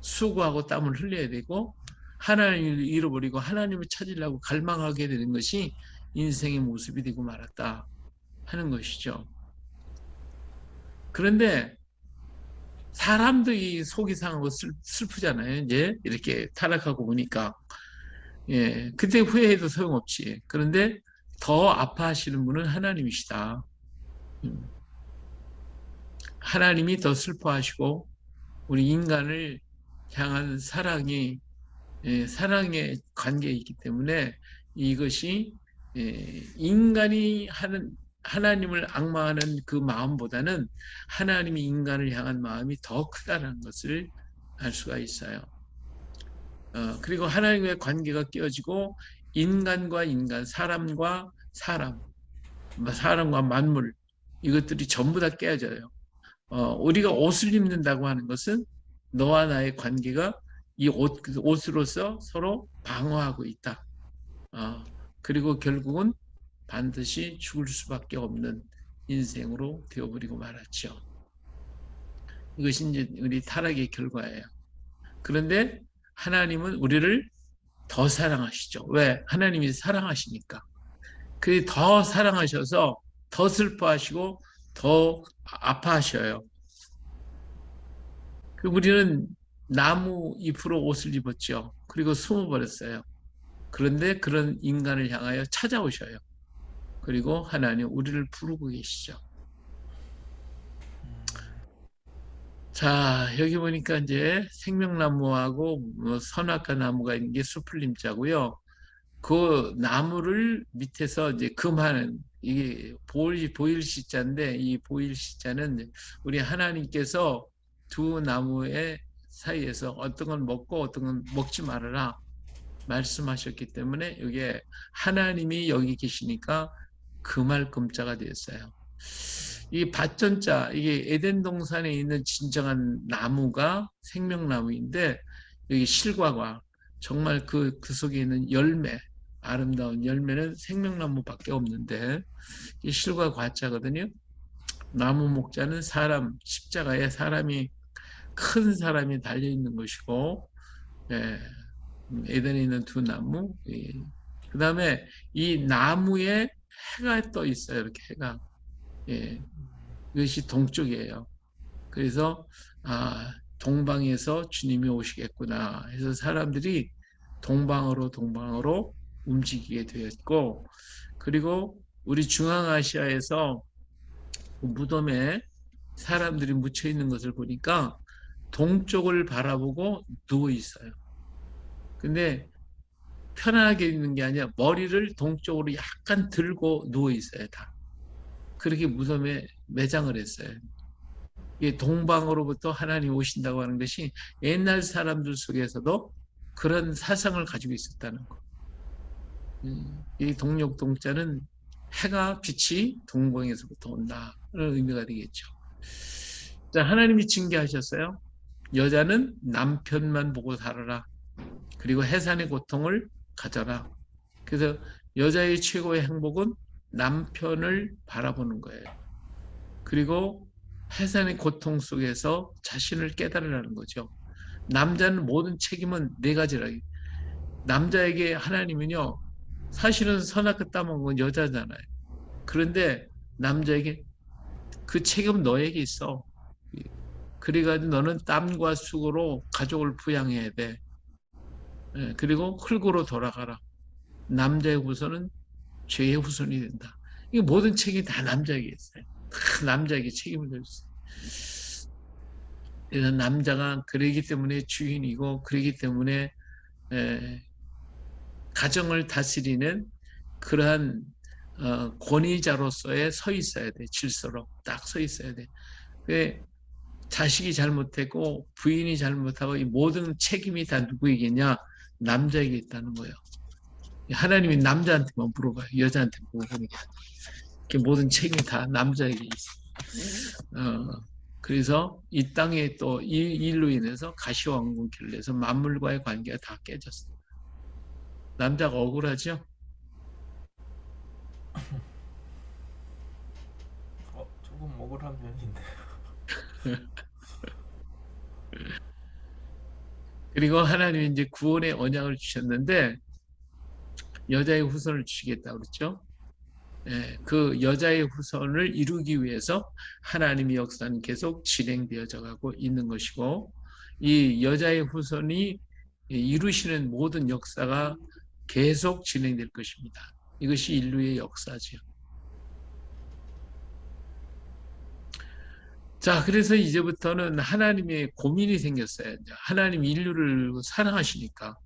수고하고 땀을 흘려야 되고 하나님을 잃어버리고 하나님을 찾으려고 갈망하게 되는 것이 인생의 모습이 되고 말았다 하는 것이죠. 그런데 사람도 이 속이 상하고 슬프잖아요. 이제 이렇게 타락하고 보니까. 예, 그때 후회해도 소용없지. 그런데 더 아파하시는 분은 하나님이시다. 음, 하나님이 더 슬퍼하시고 우리 인간을 향한 사랑이 사랑의 관계이기 때문에 이것이 인간이 하는 하나님을 악마하는 그 마음보다는 하나님이 인간을 향한 마음이 더 크다는 것을 알 수가 있어요. 그리고 하나님의 관계가 깨어지고 인간과 인간, 사람과 사람, 사람과 만물 이것들이 전부 다 깨어져요. 우리가 옷을 입는다고 하는 것은 너와 나의 관계가 이 옷으로서 서로 방어하고 있다. 그리고 결국은 반드시 죽을 수밖에 없는 인생으로 되어버리고 말았죠. 이것이 이제 우리 타락의 결과예요. 그런데 하나님은 우리를 더 사랑하시죠. 왜? 하나님이 사랑하시니까. 그 더 사랑하셔서 더 슬퍼하시고 더 아파하셔요. 우리는 나무 잎으로 옷을 입었죠. 그리고 숨어버렸어요. 그런데 그런 인간을 향하여 찾아오셔요. 그리고 하나님 우리를 부르고 계시죠. 자, 여기 보니까 이제 생명나무하고 뭐 선악과 나무가 있는 게 수풀림자고요. 그 나무를 밑에서 이제 금하는 이게 보일 시자인데 이 보일 시자는 우리 하나님께서 두 나무의 사이에서 어떤 건 먹고 어떤 건 먹지 말아라 말씀하셨기 때문에 이게 하나님이 여기 계시니까 금할 금자가 되었어요. 이 밭전자 이게 에덴 동산에 있는 진정한 나무가 생명나무인데 여기 실과가 정말 그 속에 있는 열매 아름다운 열매는 생명나무밖에 없는데 이 실과 과자거든요. 나무 목자는 사람 십자가에 사람이 큰 사람이 달려 있는 것이고 예, 에덴에 있는 두 나무 예. 그다음에 이 나무에 해가 떠 있어요. 이렇게 해가 예, 이것이 동쪽이에요. 그래서 동방에서 주님이 오시겠구나 해서 사람들이 동방으로 움직이게 되었고 그리고 우리 중앙아시아에서 무덤에 사람들이 묻혀 있는 것을 보니까 동쪽을 바라보고 누워 있어요. 근데 편안하게 있는 게 아니라 머리를 동쪽으로 약간 들고 누워 있어요, 다. 그렇게 무덤에 매장을 했어요. 동방으로부터 하나님 오신다고 하는 것이 옛날 사람들 속에서도 그런 사상을 가지고 있었다는 거. 이 동력동자는 해가 빛이 동방에서부터 온다는 의미가 되겠죠. 자, 하나님이 징계하셨어요. 여자는 남편만 보고 살아라. 그리고 해산의 고통을 가져라. 그래서 여자의 최고의 행복은 남편을 바라보는 거예요. 그리고 해산의 고통 속에서 자신을 깨달으라는 거죠. 남자는 모든 책임은 네 가지라. 남자에게 하나님은요, 사실은 선악과 따먹은 건 여자잖아요. 그런데 남자에게 그 책임은 너에게 있어. 그래가지고 너는 땀과 수고로 가족을 부양해야 돼. 그리고 흙으로 돌아가라. 남자의 후손은 죄의 후손이 된다. 이 모든 책임이 다 남자에게 있어요. 다 남자에게 책임을 질 수 있어요. 그래서 남자가 그러기 때문에 주인이고 그러기 때문에 가정을 다스리는 그러한 권위자로서의 서 있어야 돼. 질서로 딱 서 있어야 돼. 왜 자식이 잘못했고 부인이 잘못하고 이 모든 책임이 다 누구에게냐? 남자에게 있다는 거예요. 하나님이 남자한테만 물어봐요. 여자한테 물어보니까. 모든 책임이 다 남자에게 있어요. 그래서 이 땅에 또 이 일로 인해서 가시왕궁기를 내서 만물과의 관계가 다 깨졌어요. 남자가 억울하죠? 조금 억울한 편인데. 그리고 하나님이 이제 구원의 언약을 주셨는데 여자의 후손을 주시겠다 그랬죠? 예, 그 여자의 후손을 이루기 위해서 하나님의 역사는 계속 진행되어져 가고 있는 것이고 이 여자의 후손이 이루시는 모든 역사가 계속 진행될 것입니다. 이것이 인류의 역사죠. 자, 그래서 이제부터는 하나님의 고민이 생겼어요. 하나님 인류를 사랑하시니까.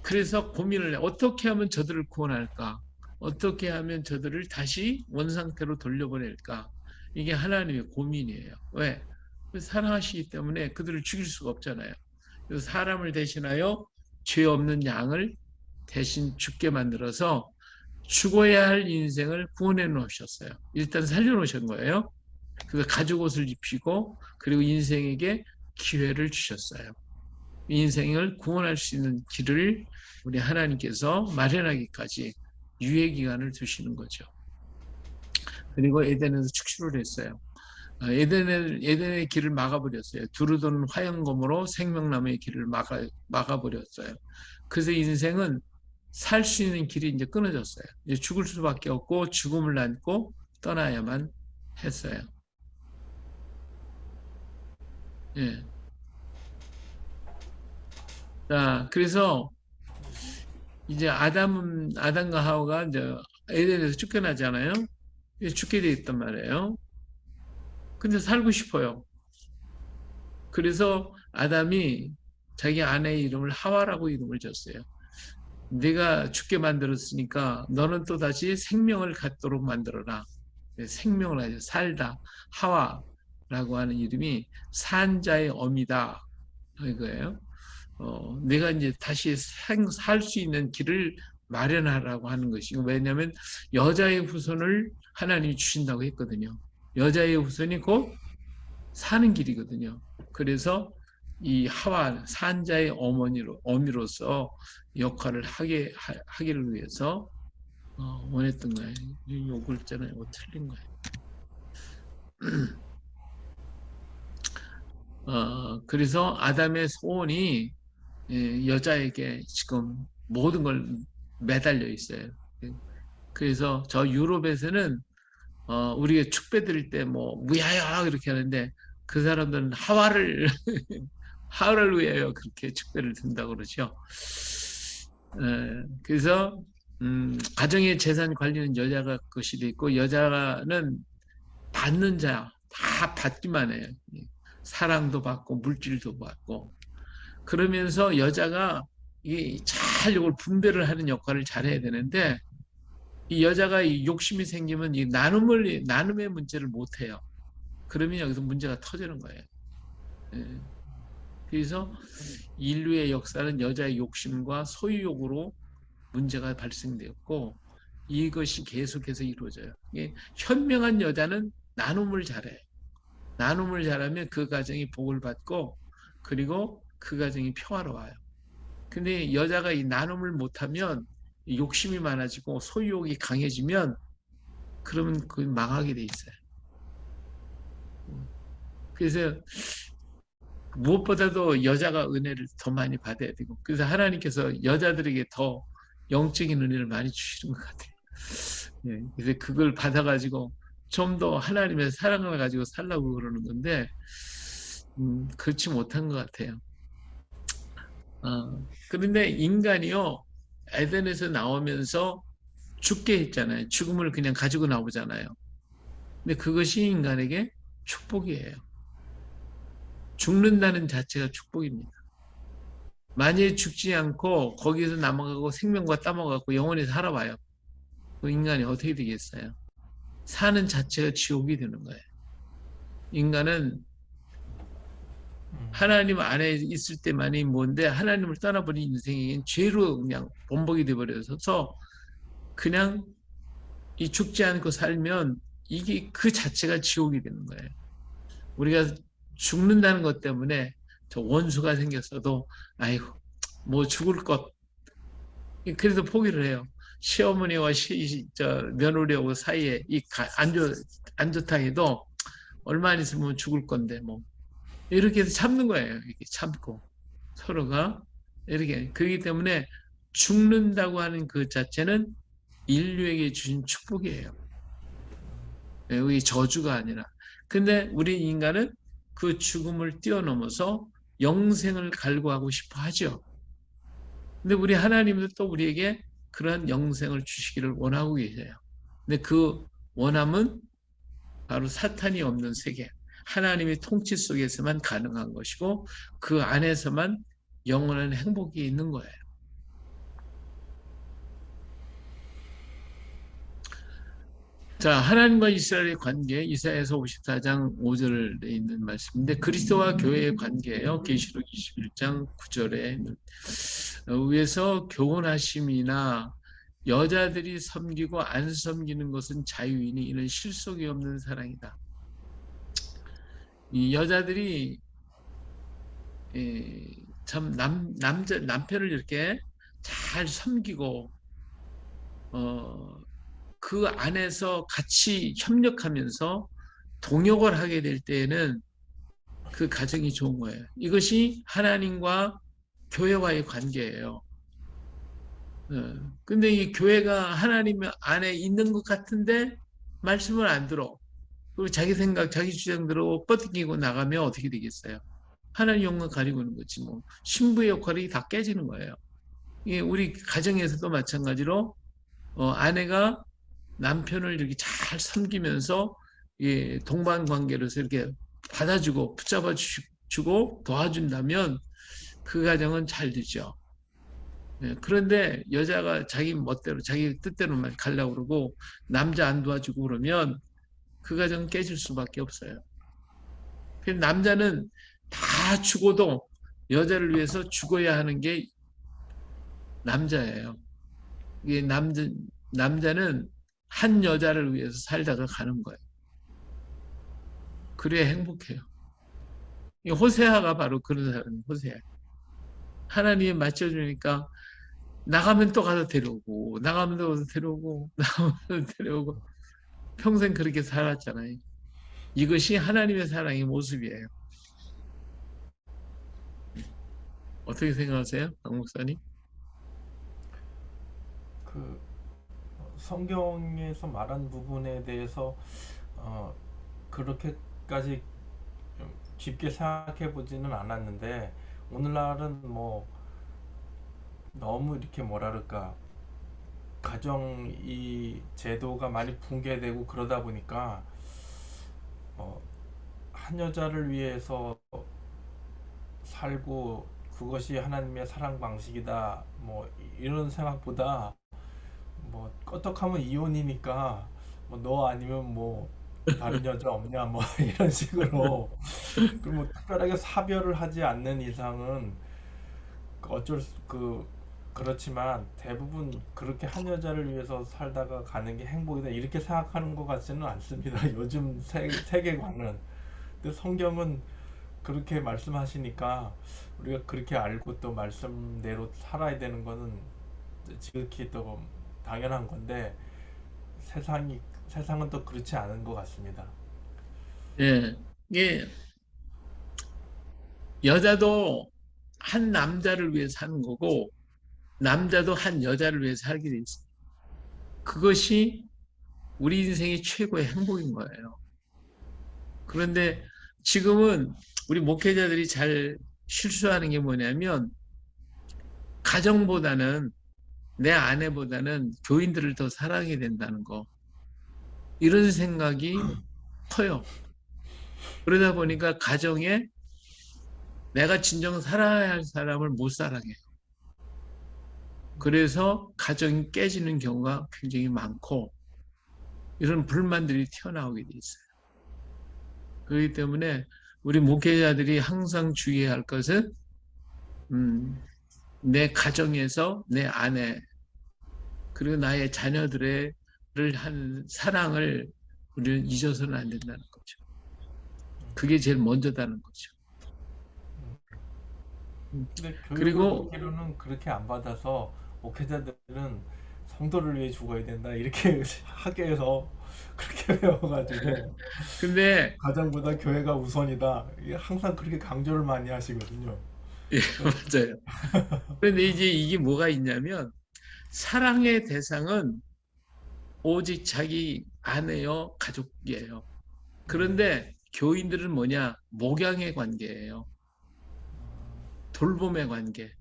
그래서 고민을 해. 어떻게 하면 저들을 구원할까? 어떻게 하면 저들을 다시 원상태로 돌려보낼까? 이게 하나님의 고민이에요. 왜? 사랑하시기 때문에 그들을 죽일 수가 없잖아요. 그래서 사람을 대신하여 죄 없는 양을 대신 죽게 만들어서 죽어야 할 인생을 구원해 놓으셨어요. 일단 살려 놓으신 거예요. 그래서 가죽 옷을 입히고 그리고 인생에게 기회를 주셨어요. 인생을 구원할 수 있는 길을 우리 하나님께서 마련하기까지 유예 기간을 두시는 거죠. 그리고 에덴에서 축출을 했어요. 에덴의 길을 막아버렸어요. 두루 도는 화영검으로 생명나무의 길을 막아버렸어요. 그래서 인생은 살 수 있는 길이 이제 끊어졌어요. 이제 죽을 수밖에 없고 죽음을 안고 떠나야만 했어요. 예. 자, 그래서 이제 아담과 하와가 이제 에덴에서 쫓겨나잖아요. 죽게 돼 있단 말이에요. 근데 살고 싶어요. 그래서 아담이 자기 아내의 이름을 하와라고 이름을 줬어요. 네가 죽게 만들었으니까 너는 또 다시 생명을 갖도록 만들어라. 생명을 가지고 살다. 하와라고 하는 이름이 산자의 어미다. 이거예요. 내가 이제 다시 살 수 있는 길을 마련하라고 하는 것이고, 왜냐하면 여자의 후손을 하나님이 주신다고 했거든요. 여자의 후손이 곧 사는 길이거든요. 그래서 이 하와 산자의 어미로서 역할을 하기를 위해서 원했던 거예요. 요 글자는 이거 틀린 거예요. 그래서 아담의 소원이 여자에게 지금 모든 걸 매달려 있어요. 그래서 저 유럽에서는 우리가 축배 드릴 때 뭐 무야야 그렇게 하는데 그 사람들은 하와를 하와를 위하여 그렇게 축배를 든다고 그러죠. 그래서 가정의 재산 관리는 여자가 것이 돼 있고 여자는 받는 자 다 받기만 해요. 사랑도 받고 물질도 받고 그러면서 여자가 잘 이걸 분배를 하는 역할을 잘해야 되는데 이 여자가 이 욕심이 생기면 이 나눔의 문제를 못 해요. 그러면 여기서 문제가 터지는 거예요. 그래서 인류의 역사는 여자의 욕심과 소유욕으로 문제가 발생되었고 이것이 계속해서 이루어져요. 현명한 여자는 나눔을 잘해요. 나눔을 잘하면 그 가정이 복을 받고 그리고 그 가정이 평화로워요. 근데 여자가 이 나눔을 못하면 욕심이 많아지고 소유욕이 강해지면 그러면 그 망하게 돼 있어요. 그래서 무엇보다도 여자가 은혜를 더 많이 받아야 되고 그래서 하나님께서 여자들에게 더 영적인 은혜를 많이 주시는 것 같아요. 그래서 그걸 받아가지고 좀 더 하나님의 사랑을 가지고 살라고 그러는 건데 그렇지 못한 것 같아요. 그런데 인간이요 에덴에서 나오면서 죽게 했잖아요. 죽음을 그냥 가지고 나오잖아요. 근데 그것이 인간에게 축복이에요. 죽는다는 자체가 축복입니다. 만약에 죽지 않고 거기에서 남아가고 생명과 따먹어갖고 영원히 살아봐요. 그 인간이 어떻게 되겠어요? 사는 자체가 지옥이 되는 거예요. 인간은 하나님 안에 있을 때만이 뭔데 하나님을 떠나버린 인생이 죄로 그냥 범벅이 되어버려서 그냥 이 죽지 않고 살면 이게 그 자체가 지옥이 되는 거예요. 우리가 죽는다는 것 때문에 저 원수가 생겼어도 아이고 뭐 죽을 것 그래서 포기를 해요. 시어머니와 며느리하고 사이에 안 좋다 해도 얼마 안 있으면 죽을 건데 뭐 이렇게 해서 참는 거예요. 이렇게 참고 서로가 이렇게 그렇기 때문에 죽는다고 하는 그 자체는 인류에게 주신 축복이에요. 우리 저주가 아니라. 근데 우리 인간은 그 죽음을 뛰어넘어서 영생을 갈구하고 싶어 하죠. 근데 우리 하나님도 또 우리에게 그런 영생을 주시기를 원하고 계세요. 근데 그 원함은 바로 사탄이 없는 세계, 하나님의 통치 속에서만 가능한 것이고 그 안에서만 영원한 행복이 있는 거예요. 자, 하나님과 이스라엘의 관계, 이사야서 54장 5절에 있는 말씀인데 그리스도와 교회의 관계예요. 계시록 21장 9절에 위에서 교훈하심이나 여자들이 섬기고 안 섬기는 것은 자유이니 이는 실속이 없는 사랑이다. 이 여자들이 참 남편을 이렇게 잘 섬기고 그 안에서 같이 협력하면서 동역을 하게 될 때에는 그 가정이 좋은 거예요. 이것이 하나님과 교회와의 관계예요. 근데 이 교회가 하나님 안에 있는 것 같은데 말씀을 안 들어. 그리고 자기 생각, 자기 주장대로 뻗기고 나가면 어떻게 되겠어요? 하나님 영광 가리고 있는 거지 뭐. 신부의 역할이 다 깨지는 거예요. 이게 우리 가정에서도 마찬가지로 아내가 남편을 이렇게 잘 섬기면서 동반 관계로서 이렇게 받아주고 붙잡아 주고 도와준다면 그 가정은 잘 되죠. 예, 그런데 여자가 자기 멋대로 자기 뜻대로만 가려고 그러고 남자 안 도와주고 그러면 그 가정은 깨질 수밖에 없어요. 그래서 남자는 다 죽어도 여자를 위해서 죽어야 하는 게 남자예요. 이게 남자는 한 여자를 위해서 살다가 가는 거예요. 그래야 행복해요. 이 호세아가 바로 그런 사람이에요. 호세아. 하나님이 맞춰주니까 나가면 또 가서 데려오고, 나가면 또 가서 데려오고, 나가면 또 데려오고, 평생 그렇게 살았잖아요. 이것이 하나님의 사랑의 모습이에요. 어떻게 생각하세요, 박 목사님? 그 성경에서 말한 부분에 대해서 어, 그렇게까지 깊게 생각해 보지는 않았는데, 오늘날은 뭐 너무 이렇게 뭐랄까, 가정 이 제도가 많이 붕괴되고 그러다 보니까 어, 한 여자를 위해서 살고 그것이 하나님의 사랑 방식이다 뭐 이런 생각보다, 뭐 껐떡하면 이혼이니까 뭐 너 아니면 뭐 다른 여자 없냐 뭐 이런 식으로, 그리고 뭐 특별하게 사별을 하지 않는 이상은 어쩔 수, 그렇지만 대부분 그렇게 한 여자를 위해서 살다가 가는 게 행복이다 이렇게 생각하는 것 같지는 않습니다. 요즘 세계관은. 근데 성경은 그렇게 말씀하시니까 우리가 그렇게 알고 또 말씀대로 살아야 되는 거는 지극히 또 당연한 건데, 세상은 또 그렇지 않은 것 같습니다. 예, 이게 여자도 한 남자를 위해 사는 거고, 남자도 한 여자를 위해 살게 돼 있어요. 그것이 우리 인생의 최고의 행복인 거예요. 그런데 지금은 우리 목회자들이 잘 실수하는 게 뭐냐면, 가정보다는 내 아내보다는 교인들을 더 사랑해야 된다는 거. 이런 생각이 커요. 그러다 보니까 가정에 내가 진정 살아야 할 사람을 못 사랑해요. 그래서 가정이 깨지는 경우가 굉장히 많고 이런 불만들이 튀어나오게 돼 있어요. 그렇기 때문에 우리 목회자들이 항상 주의해야 할 것은 음, 내 가정에서 내 아내 그리고 나의 자녀들의 한 사랑을 우리는 잊어서는 안 된다는 거죠. 그게 제일 먼저다는 거죠. 근데 교육을 그리고 듣기로는 그렇게 안 받아서 목회자들은 성도를 위해 죽어야 된다 이렇게 학교에서 그렇게 배워가지고 근데 가정보다 교회가 우선이다, 이게 항상 그렇게 강조를 많이 하시거든요. 예, 맞아요. 그런데 이제 이게 뭐가 있냐면 사랑의 대상은 오직 자기 아내요 가족이에요. 그런데 교인들은 뭐냐? 목양의 관계예요. 돌봄의 관계.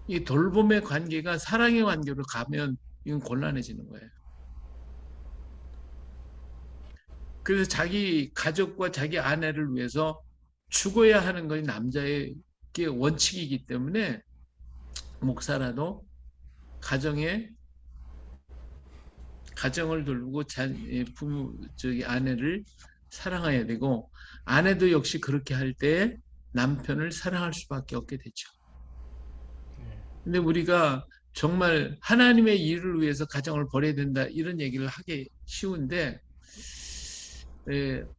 이 돌봄의 관계가 사랑의 관계로 가면 이건 곤란해지는 거예요. 그래서 자기 가족과 자기 아내를 위해서 죽어야 하는 것이 남자의 원칙이기 때문에 목사라도 가정에 가정을 돌보고 부모 저기 아내를 사랑해야 되고 아내도 역시 그렇게 할 때 남편을 사랑할 수밖에 없게 되죠. 네. 근데 우리가 정말 하나님의 일을 위해서 가정을 벌여야 된다 이런 얘기를 하기 쉬운데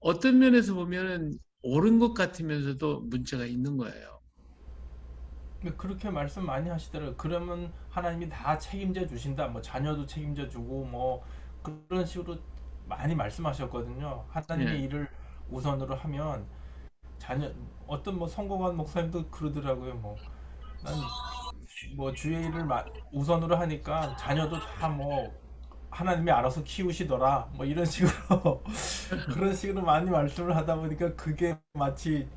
어떤 면에서 보면은 옳은 것 같으면서도 문제가 있는 거예요. 근데 그렇게 말씀 많이 하시더라고요. 그러면 하나님이 다 책임져 주신다. 뭐 자녀도 책임져 주고 뭐 그런 식으로 많이 말씀하셨거든요. 하나님의 예, 일을 우선으로 하면 자녀, 어떤 뭐 성공한 목사님도 그러더라고요. 뭐 난 뭐 주의 일을 우선으로 하니까 자녀도 다 뭐 하나님이 알아서 키우시더라. 뭐 이런 식으로 그런 식으로 많이 말씀을 하다 보니까 그게 마치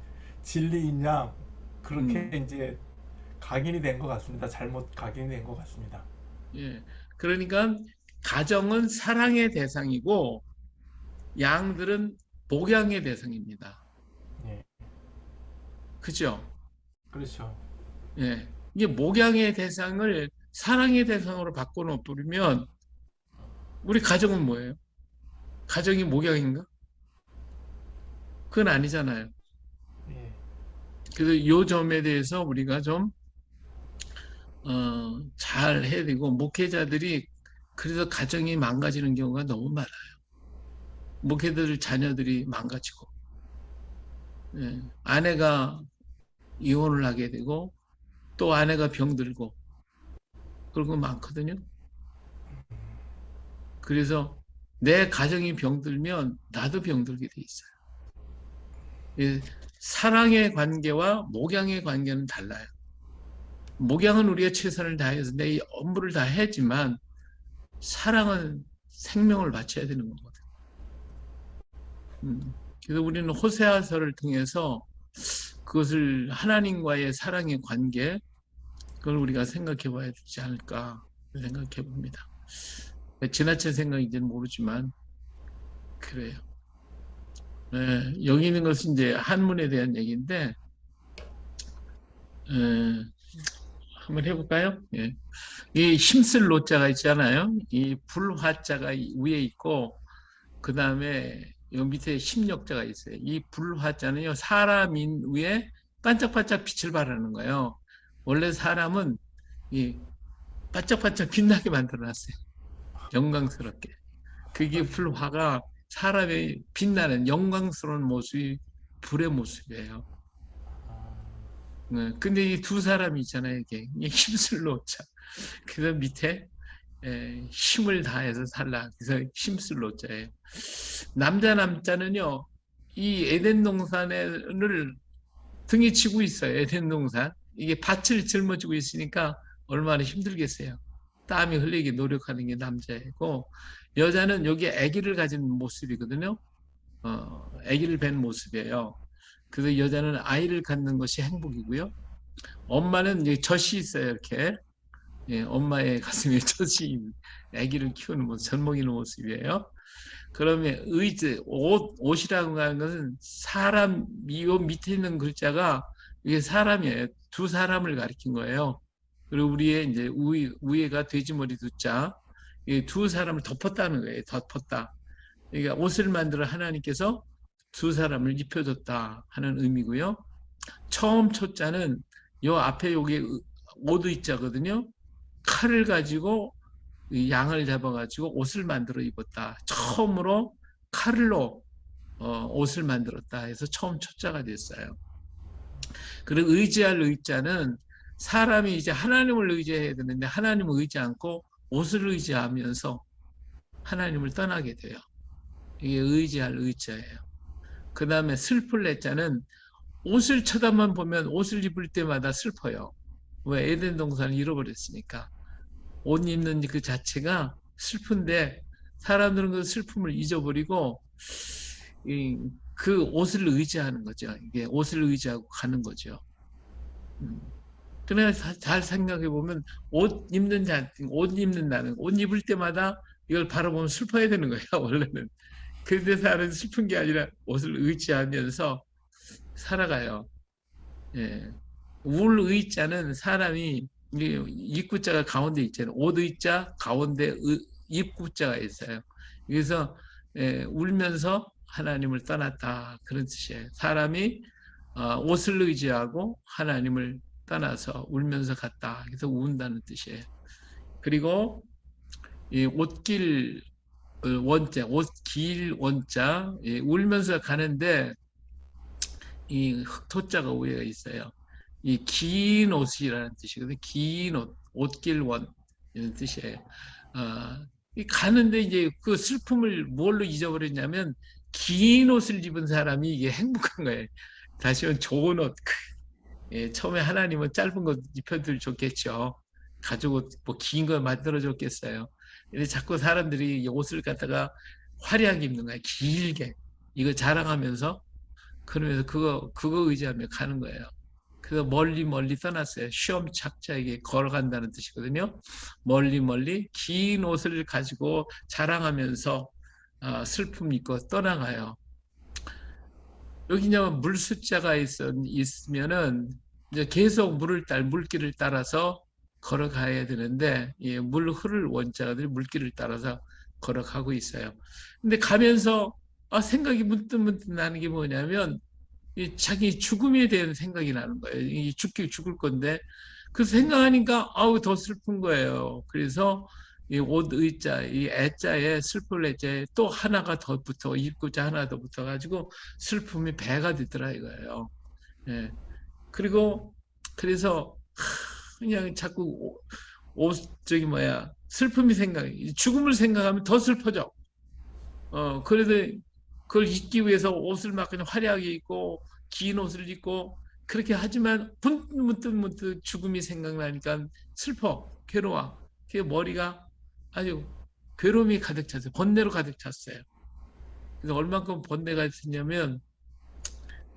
진리인 양 그렇게 음, 이제 각인이 된 것 같습니다. 잘못 각인이 된 것 같습니다. 예. 그러니까 가정은 사랑의 대상이고 양들은 복양의 대상입니다. 예. 그죠? 그렇죠. 예. 이게 목양의 대상을 사랑의 대상으로 바꿔놓 버리면 우리 가정은 뭐예요? 가정이 목양인가? 그건 아니잖아요. 예. 그래서 요 점에 대해서 우리가 좀, 잘 해야 되고, 목회자들이 그래서 가정이 망가지는 경우가 너무 많아요. 목회들 자녀들이 망가지고, 예. 아내가 이혼을 하게 되고, 또 아내가 병들고, 그런 거 많거든요. 그래서 내 가정이 병들면 나도 병들게 돼 있어요. 예. 사랑의 관계와 목양의 관계는 달라요. 목양은 우리가 최선을 다해서 내 업무를 다 했지만, 사랑은 생명을 바쳐야 되는 거거든. 그래서 우리는 호세아서를 통해서 그것을 하나님과의 사랑의 관계, 그걸 우리가 생각해 봐야 되지 않을까 생각해 봅니다. 지나친 생각인지는 모르지만 그래요. 네, 여기 있는 것은 이제 한문에 대한 얘기인데, 에, 한번 해볼까요? 예. 이 힘쓸 노자가 있잖아요. 이 불화자가 위에 있고, 그 다음에 요 밑에 심력자가 있어요. 이 불화자는요, 사람인 위에 반짝반짝 빛을 발하는 거예요. 원래 사람은 이 반짝반짝 빛나게 만들어놨어요. 영광스럽게. 그게 불화가 사람의 빛나는 영광스러운 모습이 불의 모습이에요. 근데 이 두 사람이 있잖아요. 이게 힘쓸 노자. 그래서 밑에 힘을 다해서 살라. 그래서 힘쓸 노자예요. 남자는요, 이 에덴 동산을 등에 지고 있어요. 에덴 동산. 이게 밭을 짊어지고 있으니까 얼마나 힘들겠어요. 땀이 흘리게 노력하는 게 남자이고, 여자는 여기 아기를 가진 모습이거든요. 아기를 뵌 모습이에요. 그래서 여자는 아이를 갖는 것이 행복이고요. 엄마는 이제 젖이 있어요. 이렇게. 예, 엄마의 가슴에 젖이 아기를 키우는 모습, 젖먹이는 모습이에요. 그러면 옷이라고 하는 것은 사람, 이 밑에 있는 글자가 이게 사람이에요. 두 사람을 가리킨 거예요. 그리고 우리의 이제 위에가 돼지머리 두자, 두 사람을 덮었다는 거예요. 덮었다. 그러니까 옷을 만들어 하나님께서 두 사람을 입혀줬다 하는 의미고요. 처음 초자는 요 앞에 여기 오드이자거든요. 칼을 가지고 양을 잡아가지고 옷을 만들어 입었다. 처음으로 칼로 옷을 만들었다 해서 처음 초자가 됐어요. 그리고 의지할 의자는 사람이 이제 하나님을 의지해야 되는데 하나님을 의지 않고 옷을 의지하면서 하나님을 떠나게 돼요. 이게 의지할 의자예요. 그 다음에 슬플 내자는 옷을 쳐다만 보면 옷을 입을 때마다 슬퍼요. 왜? 에덴 동산을 잃어버렸으니까. 옷 입는 그 자체가 슬픈데 사람들은 그 슬픔을 잊어버리고 그 옷을 의지하는 거죠. 이게 옷을 의지하고 가는 거죠. 그래 잘 생각해 보면 옷 입는다는 옷 입을 때마다 이걸 바라보면 슬퍼야 되는 거예요. 원래는. 그런데 사람은 슬픈 게 아니라 옷을 의지하면서 살아가요. 예. 울 의자는 사람이 입구자가 가운데 있잖아요. 옷 의자 가운데 입구자가 있어요. 그래서 울면서 하나님을 떠났다 그런 뜻이에요. 사람이 옷을 의지하고 하나님을 떠나서 울면서 갔다. 그래서 운다는 뜻이에요. 그리고 이 옷길 원자, 옷길 원자, 울면서 가는데 이 흑토자가 위에 있어요. 이 긴 옷이라는 뜻이거든요. 긴 옷, 옷길원 이런 뜻이에요. 이 가는데 이제 그 슬픔을 뭘로 잊어버렸냐면 긴 옷을 입은 사람이 이게 행복한 거예요. 다시 한 좋은 옷. 예, 처음에 하나님은 짧은 것 입혀들 좋겠죠. 가죽 옷, 뭐 긴 거 만들어 줬겠어요. 근데 자꾸 사람들이 옷을 갖다가 화려하게 입는 거예요. 길게. 이거 자랑하면서 그러면서 그거 의지하며 가는 거예요. 그래서 멀리 떠났어요. 시험착자에게 걸어간다는 뜻이거든요. 멀리 긴 옷을 가지고 자랑하면서 슬픔 있고 떠나가요. 여기 이제 물 숫자가 있으면은 이제 계속 물길을 따라서 걸어가야 되는데, 예, 물 흐를 원자들이 물길을 따라서 걸어가고 있어요. 근데 가면서 생각이 문득문득 나는 게 뭐냐면 이 자기 죽음에 대한 생각이 나는 거예요. 이 죽을 건데 그 생각하니까 아우 더 슬픈 거예요. 그래서 이 옷 의자, 이 애자에 슬플 애자에 또 하나가 더 붙어 입구자 하나 더 붙어가지고 슬픔이 배가 되더라 이거예요. 예. 그리고 그래서 그냥 자꾸 저기 뭐야 슬픔이 죽음을 생각하면 더 슬퍼져. 그래도 그걸 잊기 위해서 옷을 막 그냥 화려하게 입고 긴 옷을 입고 그렇게 하지만 문득 죽음이 생각나니까 슬퍼, 괴로워. 그 머리가 아주 괴로움이 가득 찼어요. 번뇌로 가득 찼어요. 그래서 얼만큼 번뇌가 있었냐면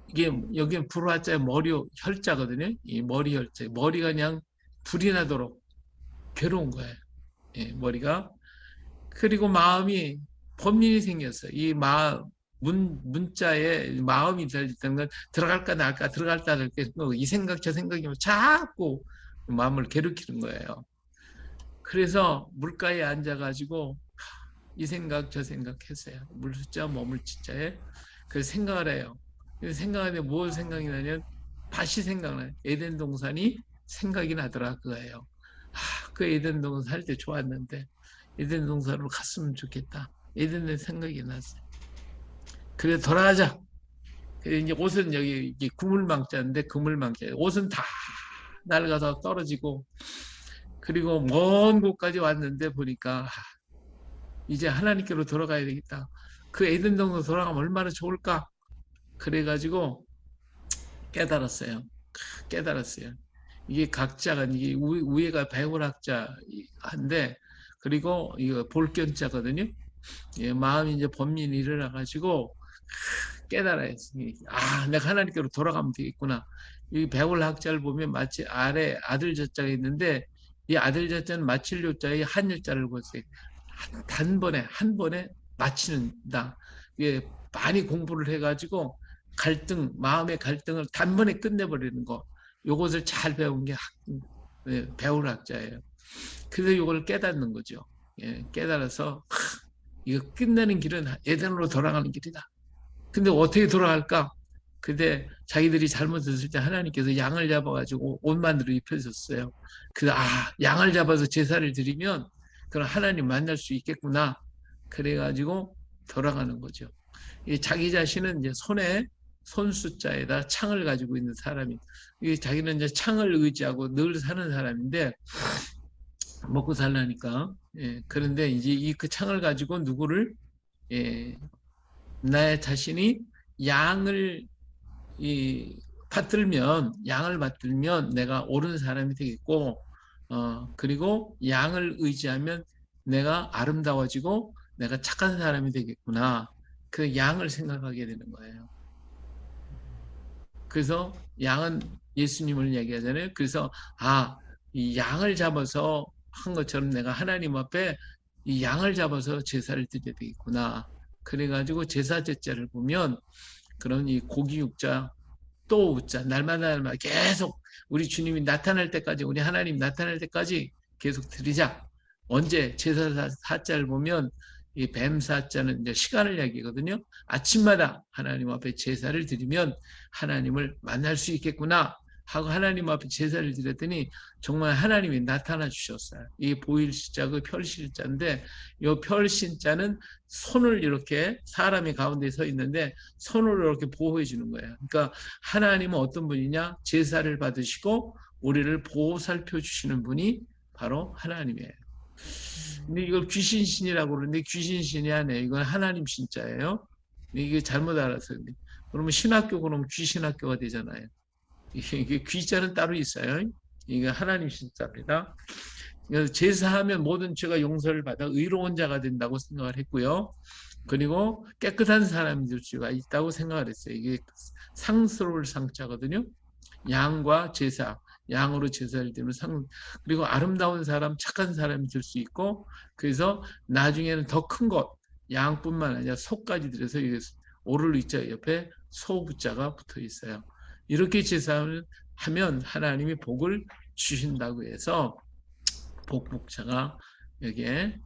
이게 여기는 불화자의 머리 혈자거든요. 이 머리 혈자, 머리가 그냥 불이 나도록 괴로운 거예요. 예, 머리가. 그리고 마음이 범민이 생겼어요. 이 문자에 마음이 들어있다는 건 들어갈까 나갈까 들어갈까 나갈까 이 생각 저 생각이 자꾸 마음을 괴롭히는 거예요. 그래서 물가에 앉아가지고 이 생각 저 생각 했어요. 물숫자 머물치자에 그래서 생각을 해요. 그래서 생각하는데 뭘 생각이 나냐면 다시 생각나요. 에덴 동산이 생각이 나더라 그거예요. 그 에덴 동산 살 때 좋았는데 에덴 동산으로 갔으면 좋겠다. 에덴의 생각이 났어요. 그래 돌아가자. 그래 이제 옷은 여기 그물망자인데 그물망자 옷은 다 낡아서 떨어지고 그리고 먼 곳까지 왔는데 보니까 이제 하나님께로 돌아가야 되겠다. 그 에덴 동산 돌아가면 얼마나 좋을까? 그래가지고 깨달았어요. 깨달았어요. 이게 각자가 이게 위에가 배울학자인데 그리고 이거 볼견자거든요. 예, 마음이 이제 범민이 일어나가지고 깨달아요. 내가 하나님께로 돌아가면 되겠구나. 이 배울 학자를 보면 마치 아래 아들 자자가 있는데 이 아들 자자는 마칠 요자의 한 요자를 보세요. 단번에 한 번에 마치는다. 예, 많이 공부를 해가지고 마음의 갈등을 단번에 끝내버리는 거. 요것을 잘 배운 게 배울 학자예요. 그래서 요걸 깨닫는 거죠. 예, 깨달아서 이거 끝내는 길은 에덴으로 돌아가는 길이다. 근데 어떻게 돌아갈까? 근데 자기들이 잘못했을 때 하나님께서 양을 잡아가지고 옷 만들어 입혀줬어요. 양을 잡아서 제사를 드리면 그럼 하나님 만날 수 있겠구나. 그래가지고 돌아가는 거죠. 자기 자신은 이제 손 숫자에다 창을 가지고 있는 사람이, 자기는 이제 창을 의지하고 늘 사는 사람인데 먹고 살라니까. 예, 그런데 이제 그 창을 가지고 누구를 예, 나 자신이 양을 양을 받들면 내가 옳은 사람이 되겠고, 그리고 양을 의지하면 내가 아름다워지고 내가 착한 사람이 되겠구나. 그 양을 생각하게 되는 거예요. 그래서 양은 예수님을 얘기하잖아요. 그래서 이 양을 잡아서 한 것처럼 내가 하나님 앞에 이 양을 잡아서 제사를 드려야 되겠구나. 그래가지고 제사 제자를 보면 그런 이 고기 육자 또 웃자 날마다 계속 우리 주님이 나타날 때까지 우리 하나님 나타날 때까지 계속 드리자. 언제 제사 사자를 보면 이 뱀 사자는 이제 시간을 얘기거든요. 아침마다 하나님 앞에 제사를 드리면 하나님을 만날 수 있겠구나 하고 하나님 앞에 제사를 드렸더니 정말 하나님이 나타나 주셨어요. 이 보일시자 그 별실자인데 이 별신자는 손을 이렇게 사람이 가운데 서 있는데 손을 이렇게 보호해 주는 거예요. 그러니까 하나님은 어떤 분이냐? 제사를 받으시고 우리를 보호 살펴 주시는 분이 바로 하나님이에요. 근데 이걸 귀신신이라고 그러는데 귀신신이 아니에요. 이건 하나님 신자예요. 이게 잘못 알았어요. 그러면 신학교 그러면 귀신학교가 되잖아요. 이게 귀자는 따로 있어요. 이게 하나님 신자입니다. 그래서 제사하면 모든 죄가 용서를 받아 의로운 자가 된다고 생각을 했고요. 그리고 깨끗한 사람이 될 수가 있다고 생각을 했어요. 이게 상스러울 상자거든요. 양과 제사, 양으로 제사를 드리는 그리고 아름다운 사람, 착한 사람이 될 수 있고, 그래서 나중에는 더 큰 것, 양뿐만 아니라 소까지 들여서 오를 의자 옆에 소부자가 붙어 있어요. 이렇게 제사를 하면 하나님이 복을 주신다고 해서 복복자가 여기에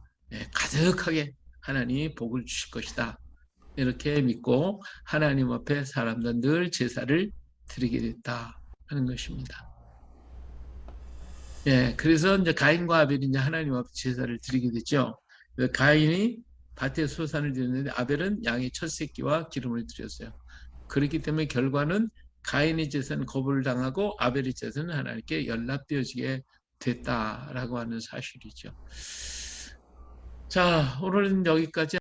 가득하게 하나님이 복을 주실 것이다. 이렇게 믿고 하나님 앞에 사람들은 늘 제사를 드리게 됐다 하는 것입니다. 예, 그래서 이제 가인과 아벨이 이제 하나님 앞에 제사를 드리게 됐죠. 가인이 밭에 소산을 드렸는데 아벨은 양의 첫 새끼와 기름을 드렸어요. 그렇기 때문에 결과는 가인의 제사는 거부를 당하고 아벨의 제사는 하나님께 연락되어지게 됐다라고 하는 사실이죠. 자, 오늘은 여기까지